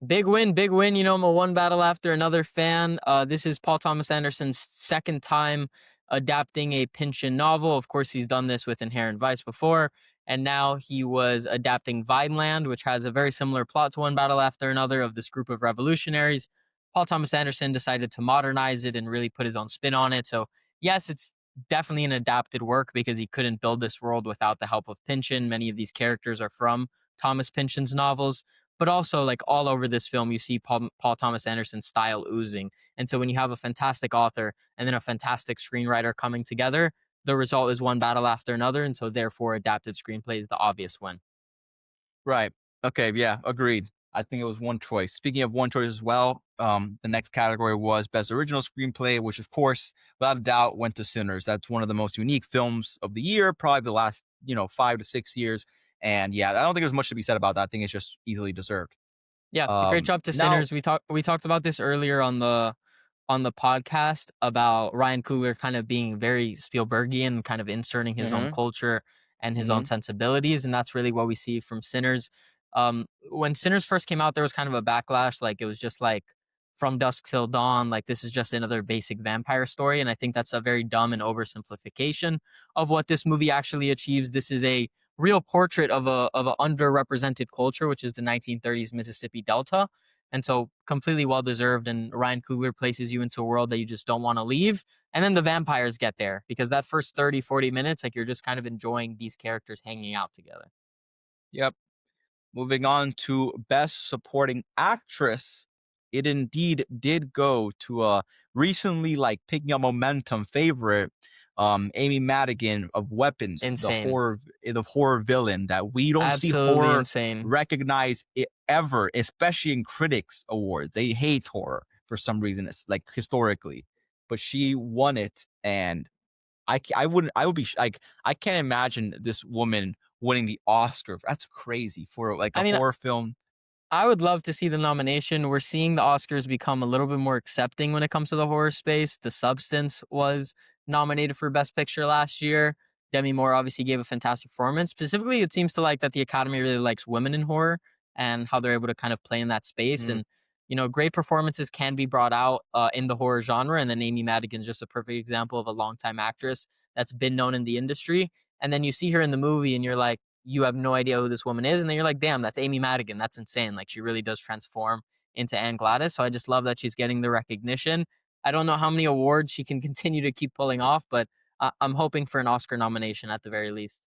Big win, big win. You know, I'm a One Battle After Another fan. This is Paul Thomas Anderson's second time adapting a Pynchon novel. Of course, he's done this with Inherent Vice before, and now he was adapting Vineland, which has a very similar plot to One Battle After Another of this group of revolutionaries. Paul Thomas Anderson decided to modernize it and really put his own spin on it. So, yes, it's definitely an adapted work because he couldn't build this world without the help of Pynchon. Many of these characters are from Thomas Pynchon's novels, but also like all over this film you see Paul Thomas Anderson's style oozing. And so when you have a fantastic author and then a fantastic screenwriter coming together, the result is One Battle After Another, and so therefore adapted screenplay is the obvious win. Right. Okay. Yeah. Agreed. I think it was one choice. Speaking of one choice as well, the next category was Best Original Screenplay, which of course, without a doubt, went to Sinners. That's one of the most unique films of the year, probably the last 5 to 6 years. And yeah, I don't think there's much to be said about that. I think it's just easily deserved. Yeah, great job to Now, Sinners. We talked about this earlier on the podcast about Ryan Coogler kind of being very Spielbergian, kind of inserting his own hmm culture and his own hmm sensibilities, and that's really what we see from Sinners. When Sinners first came out, there was kind of a backlash, like it was just like From Dusk Till Dawn, like this is just another basic vampire story, and I think that's a very dumb and oversimplification of what this movie actually achieves. This is a real portrait of a underrepresented culture, which is the 1930s Mississippi Delta, and so completely well deserved. And Ryan Coogler places you into a world that you just don't want to leave. And then the vampires get there because that first 30, 40 minutes, like you're just kind of enjoying these characters hanging out together. yep. Moving on to Best Supporting Actress, it indeed did go to a recently picking up momentum favorite, Amy Madigan of Weapons, Insane. the horror villain that we don't see Absolutely horror insane. recognize it ever, especially in critics awards. They hate horror for some reason. It's like historically, but she won it, and I wouldn't. I would be like, I can't imagine this woman winning the Oscar. That's crazy for like I a mean, horror film. I would love to see the nomination. We're seeing the Oscars become a little bit more accepting when it comes to the horror space. The Substance was nominated for Best Picture last year. Demi Moore obviously gave a fantastic performance. Specifically, it seems to like that the Academy really likes women in horror and how they're able to kind of play in that space. Mhm. And great performances can be brought out in the horror genre. And then Amy Madigan's just a perfect example of a longtime actress that's been known in the industry. And then you see her in the movie, and you're like, you have no idea who this woman is, and then you're like, damn, that's Amy Madigan. That's insane. Like she really does transform into Anne Gladys. So I just love that she's getting the recognition. I don't know how many awards she can continue to keep pulling off, but I'm hoping for an Oscar nomination at the very least.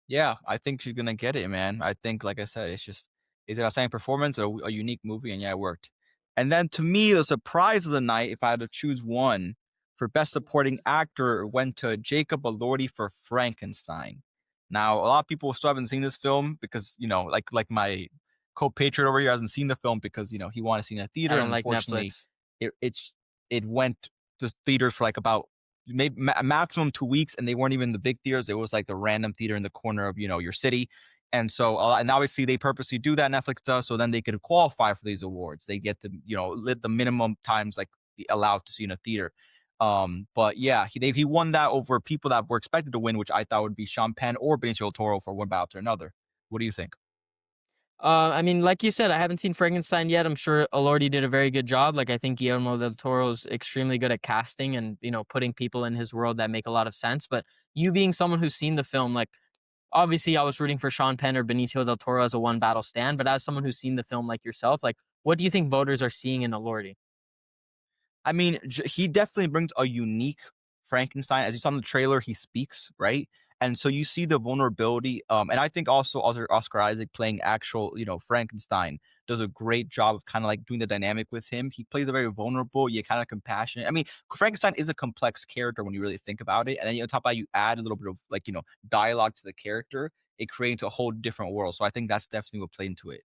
Yeah, I think she's gonna get it, man. I think, like I said, it's an outstanding performance, a unique movie, and yeah, it worked. And then to me, the surprise of the night, if I had to choose one for best supporting actor, went to Jacob Elordi for Frankenstein. Now, a lot of people still haven't seen this film because like my co-patriot over here hasn't seen the film because he wanted to see it in a I theater, don't and like unfortunately, Netflix. it went to theaters for like about maybe maximum 2 weeks, and they weren't even the big theaters. It was like the random theater in the corner of your city. And so and obviously they purposely do that, Netflix does, so then they could qualify for these awards. They get to lit the minimum times like be allowed to see in a theater. But yeah, he won that over people that were expected to win, which I thought would be Sean Penn or Benicio del Toro for One Battle After Another. What do you think? I mean, like you said, I haven't seen Frankenstein yet. I'm sure Elordi did a very good job. Like, I think Guillermo del Toro's extremely good at casting and, putting people in his world that make a lot of sense. But you being someone who's seen the film, like, obviously I was rooting for Sean Penn or Benicio del Toro as a one battle stand. But as someone who's seen the film like yourself, like, what do you think voters are seeing in Elordi? I mean, he definitely brings a unique Frankenstein. As you saw in the trailer, he speaks, right? And so you see the vulnerability. And I think also Oscar Isaac playing actual, Frankenstein does a great job of kind of like doing the dynamic with him. He plays a very vulnerable, yet kind of compassionate. I mean, Frankenstein is a complex character when you really think about it. And then on top of that, you add a little bit of like, dialogue to the character. It creates a whole different world. So I think that's definitely what played into it.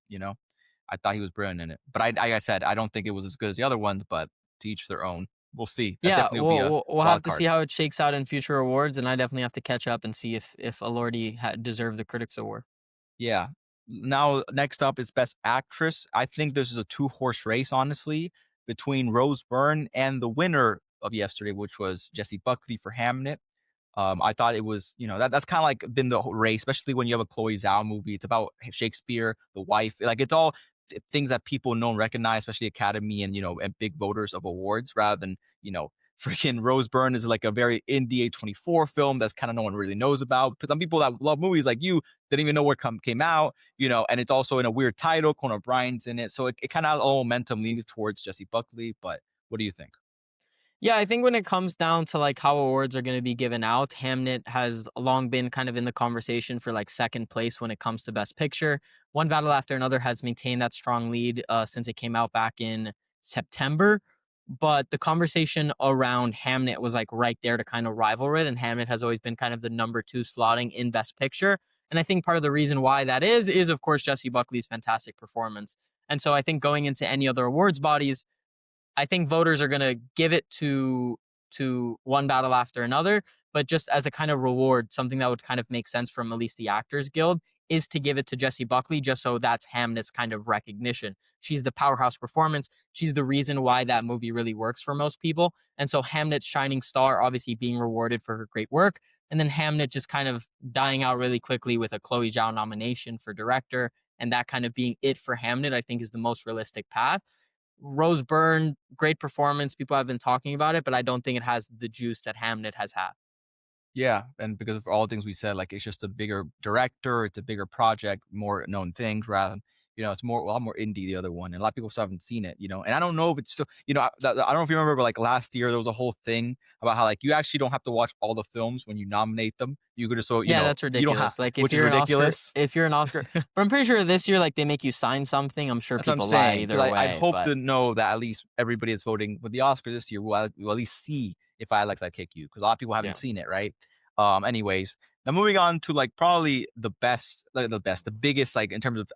I thought he was brilliant in it. But like I said, I don't think it was as good as the other ones, but to each their own. We'll see. That Yeah, definitely will be we'll, a we'll we'll have wild to see card. how it shakes out in future awards, and I definitely have to catch up and see if Elordi deserved the Critics Award. Yeah. Now, next up is Best Actress. I think this is a two-horse race, honestly, between Rose Byrne and the winner of yesterday, which was Jessie Buckley for Hamnet. I thought it was, that's kind of like been the whole race, especially when you have a Chloe Zhao movie. It's about Shakespeare, the wife. Like it's all things that people know and recognize, especially Academy and and big voters of awards, rather than freaking Rose Byrne is like a very indie A24 film that's kind of no one really knows about. But some people that love movies like you didn't even know where came out, and it's also in a weird title. Conan O'Brien's in it, so it kind of has all momentum leaning towards Jessie Buckley. But what do you think? Yeah, I think when it comes down to like how awards are going to be given out, Hamnet has long been kind of in the conversation for like second place when it comes to Best Picture. One Battle After Another has maintained that strong lead since it came out back in September. But the conversation around Hamnet was like right there to kind of rival it. And Hamnet has always been kind of the number two slotting in Best Picture. And I think part of the reason why that is of course, Jessie Buckley's fantastic performance. And so I think going into any other awards bodies, I think voters are going to give it to One Battle After Another, but just as a kind of reward, something that would kind of make sense from at least the Actors Guild is to give it to Jessie Buckley, just so that's Hamnet's kind of recognition. She's the powerhouse performance. She's the reason why that movie really works for most people. And so Hamnet's shining star obviously being rewarded for her great work. And then Hamnet just kind of dying out really quickly with a Chloe Zhao nomination for director. And that kind of being it for Hamnet, I think is the most realistic path. Rose Byrne, great performance. People have been talking about it, but I don't think it has the juice that Hamnet has had. Yeah, and because of all the things we said, like it's just a bigger director, it's a bigger project, more known things rather than, it's more a lot more indie the other one. And a lot of people still haven't seen it. And I don't know if it's still, I don't know if you remember, but like last year there was a whole thing about how like you actually don't have to watch all the films when you nominate them. You could just Yeah, that's you don't have, ridiculous. Like which is ridiculous. if you're an Oscar, but I'm pretty sure this year like they make you sign something. I'm sure That's what I'm people lie saying. Because either I'd way, hope but to know that at least everybody that's voting with the Oscar this year will at least see if I like that kick you, because a lot of people haven't yeah. seen it, right? Anyways, now moving on to like probably the best, like the biggest, like in terms of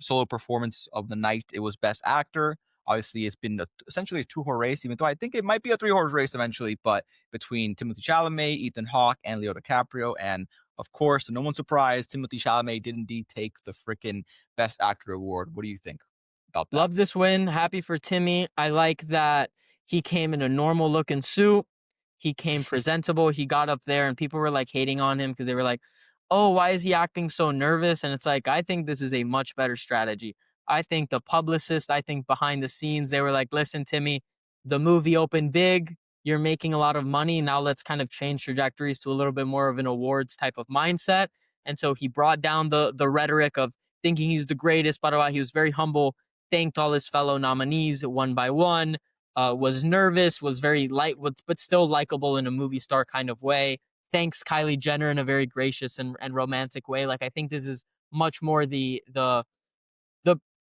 solo performance of the night. It was Best Actor. Obviously, it's been essentially a two-horse race, even though I think it might be a three-horse race eventually. But between Timothy Chalamet, Ethan Hawke, and Leo DiCaprio, and of course, to no one's surprise, Timothy Chalamet did indeed take the freaking Best Actor award. What do you think about that? Love this win. Happy for Timmy. I like that he came in a normal looking suit. He came presentable. He got up there and people were like hating on him because they were like, oh, why is he acting so nervous? And it's like, I think this is a much better strategy. I think the publicist, I think behind the scenes, they were like, listen, Timmy, the movie opened big. You're making a lot of money. Now let's kind of change trajectories to a little bit more of an awards type of mindset. And so he brought down the rhetoric of thinking he's the greatest, blah, blah, blah. He was very humble, thanked all his fellow nominees one by one, was nervous, was very light, but still likable in a movie star kind of way. Thanks Kylie Jenner in a very gracious and romantic way. Like I think this is much more the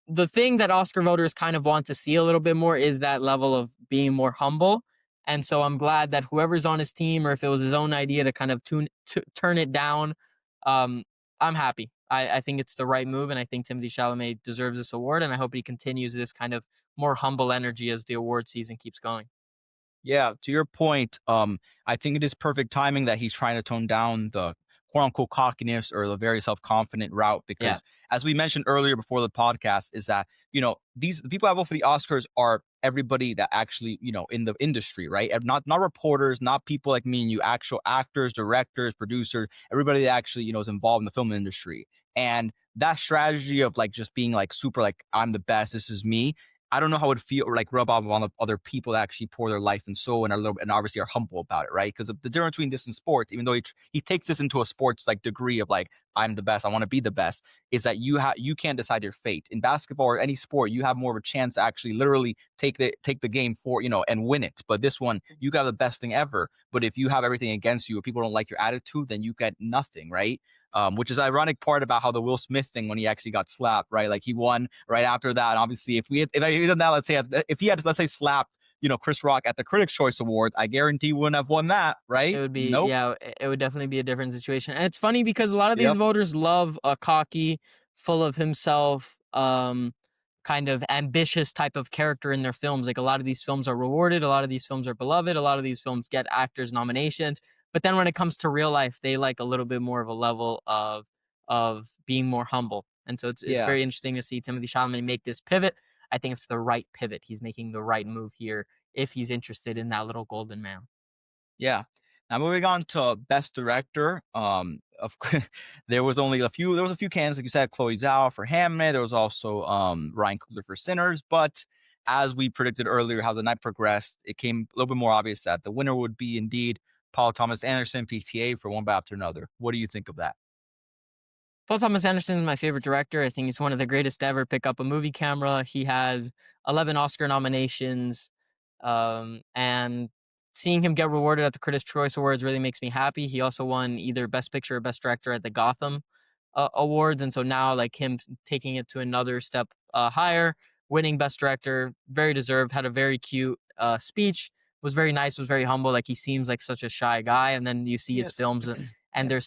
the thing that Oscar voters kind of want to see a little bit more is that level of being more humble. And so I'm glad that whoever's on his team, or if it was his own idea to kind of turn it down, um, I'm happy. I think it's the right move, and I think Timothy Chalamet deserves this award, and I hope he continues this kind of more humble energy as the award season keeps going. Yeah, to your point, I think it is perfect timing that he's trying to tone down the quote unquote cockiness or the very self confident route. Yeah, Because as we mentioned earlier before the podcast, is that these the people that vote for the Oscars are everybody that actually in the industry, right? And not reporters, not people like me and you, actual actors, directors, producers, everybody that actually is involved in the film industry. And that strategy of like just being like super like I'm the best, this is me. I don't know how it would feel or like rub off on the other people that actually pour their life and soul and are a little and obviously are humble about it, right? Because the difference between this and sports, even though he takes this into a sports like degree of like I'm the best, I want to be the best, is that you can't decide your fate in basketball or any sport. You have more of a chance to actually literally take the game for and win it. But this one, you got the best thing ever. But if you have everything against you, or people don't like your attitude, then you get nothing, right? Which is ironic part about how the Will Smith thing when he actually got slapped, right? Like he won right after that. And obviously, if I did that, let's say if he had let's say slapped Chris Rock at the Critics' Choice Award, I guarantee he wouldn't have won that, it right? would be Nope. yeah, it would definitely be a different situation. And it's funny because a lot of these Yep. voters love a cocky, full of himself, kind of ambitious type of character in their films. Like a lot of these films are rewarded, a lot of these films are beloved, a lot of these films get actors nominations. But then when it comes to real life, they like a little bit more of a level of being more humble. And so it's Yeah. very interesting to see Timothy Chalamet make this pivot. I think it's the right pivot. He's making the right move here if he's interested in that little golden man. Yeah. Now moving on to best director. There was only a few. There was a few candidates, like you said, Chloe Zhao for Hamnet. There was also Ryan Coogler for Sinners. But as we predicted earlier, how the night progressed, it came a little bit more obvious that the winner would be indeed Paul Thomas Anderson, PTA, for One Bite After Another. What do you think of that? Paul Thomas Anderson is my favorite director. I think he's one of the greatest to ever pick up a movie camera. He has 11 Oscar nominations, and seeing him get rewarded at the Critics' Choice Awards really makes me happy. He also won either Best Picture or Best Director at the Gotham Awards, and so now like him taking it to another step higher, winning Best Director, very deserved. Had a very cute speech. Was very nice. Was very humble. Like he seems like such a shy guy, and then you see his Yes. films and Yeah.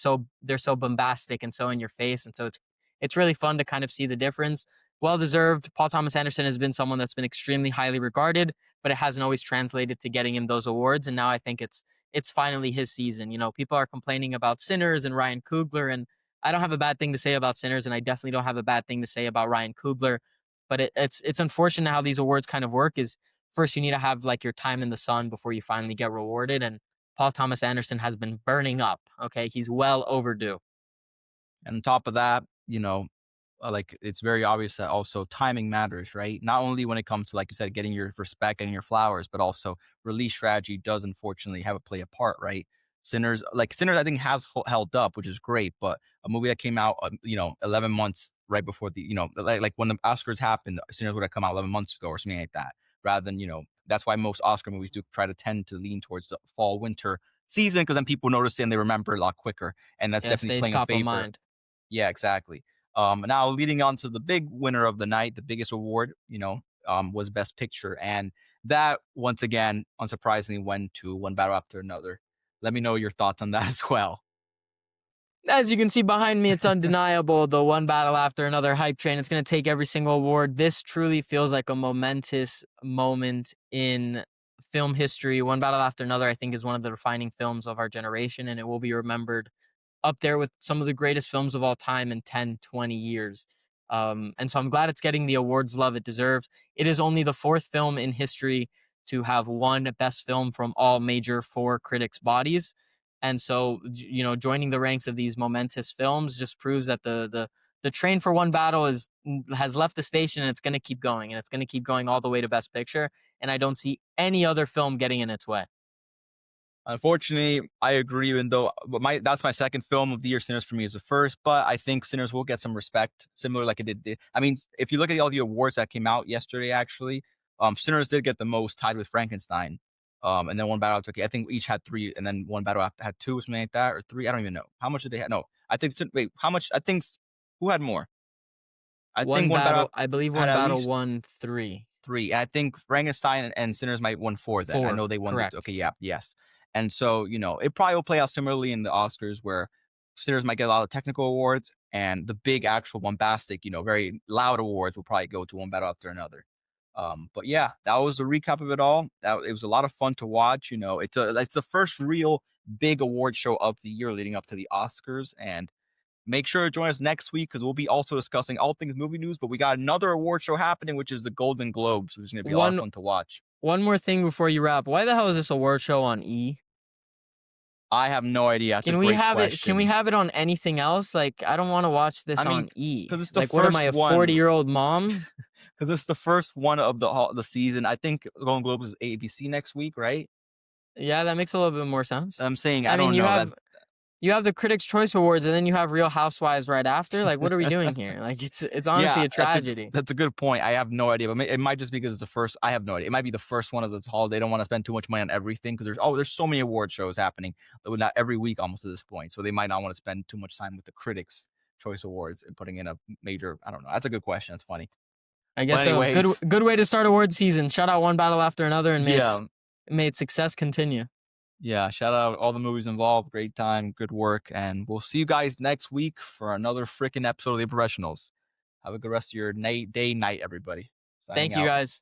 they're so bombastic and so in your face, and so it's really fun to kind of see the difference. Well deserved. Paul Thomas Anderson has been someone that's been extremely highly regarded, but it hasn't always translated to getting him those awards. And now I think it's finally his season. People are complaining about Sinners and Ryan Coogler, and I don't have a bad thing to say about Sinners, and I definitely don't have a bad thing to say about Ryan Coogler. But it's unfortunate how these awards kind of work. Is first you need to have like your time in the sun before you finally get rewarded, and Paul Thomas Anderson has been burning up. Okay, he's well overdue. And on top of that, like it's very obvious that also timing matters, right? Not only when it comes to, like you said, getting your respect and your flowers, but also release strategy does unfortunately have a play a part, right? Sinners, I think has held up, which is great. But a movie that came out, 11 months right before like when the Oscars happened, Sinners would have come out 11 months ago or something like that. Rather than that's why most Oscar movies do try to tend to lean towards the fall winter season because then people notice it and they remember a lot quicker, and that's Yeah, definitely stays playing a top of favor. mind. Yeah, exactly. Now leading on to the big winner of the night, the biggest award, was Best Picture, and that once again, unsurprisingly, went to One Battle After Another. Let me know your thoughts on that as well. As you can see behind me, it's undeniable. The one battle after another hype train. It's going to take every single award. This truly feels like a momentous moment in film history. One battle after another, I think, is one of the defining films of our generation, and it will be remembered up there with some of the greatest films of all time in 10, 20 years. And so I'm glad it's getting the awards love it deserves. It is only the fourth film in history to have won best film from all major four critics' bodies. And so, joining the ranks of these momentous films just proves that the train for one battle has left the station and it's going to keep going and it's going to keep going all the way to best picture. And I don't see any other film getting in its way. Unfortunately, I agree. Even though, but that's my second film of the year. Sinners for me is the first, but I think Sinners will get some respect, similar like it did. I mean, if you look at all the awards that came out yesterday, actually, Sinners did get the most, tied with Frankenstein. And then One Battle After. I think each had three, and then One Battle After had two, or something like that, or three. I don't even know how much did they have. No, I think. Wait, how much? I think who had more? I think One One Battle battle, I believe had one at battle least won three. three. And I think Frankenstein and Sinners might won four. Then I Four, know they won the. correct. Okay, yeah, yes. And so it probably will play out similarly in the Oscars, where Sinners might get a lot of technical awards, and the big actual bombastic, very loud awards will probably go to One Battle After Another. But yeah, that was a recap of it all. It was a lot of fun to watch. It's the first real big award show of the year leading up to the Oscars. And make sure to join us next week because we'll be also discussing all things movie news. But we got another award show happening, which is the Golden Globes, which is going to be a lot of One fun to watch. one more thing before you wrap. Why the hell is this award show on E? I have no idea. That's a Can we great have it? Can we question. have it on anything else? Like, I don't want to watch I this mean, on E. because it's the Like, what am I, first a one. 40-year-old mom? Because it's the first one of the season. I think Golden Globes is ABC next week, right? Yeah, that makes a little bit more sense. I'm saying I I mean, don't know that. you have the Critics' Choice Awards, and then you have Real Housewives right after. Like, what are we doing here? Like, it's honestly Yeah, a tragedy. that's a good point. I have no idea, but it might just be because it's the first. I have no idea. It might be the first one of this holiday. They don't want to spend too much money on everything because there's so many award shows happening, not every week almost at this point. So they might not want to spend too much time with the Critics' Choice Awards and putting in a major. I don't know. That's a good question. That's funny. I But guess so. anyways, Good way to start award season. Shout out one battle after another, and yeah, may its success continue. yeah. Shout out all the movies involved. Great time, good work, and we'll see you guys next week for another freaking episode of The Unprofessionals. Have a good rest of your night, everybody. Signing Thank you, out. guys.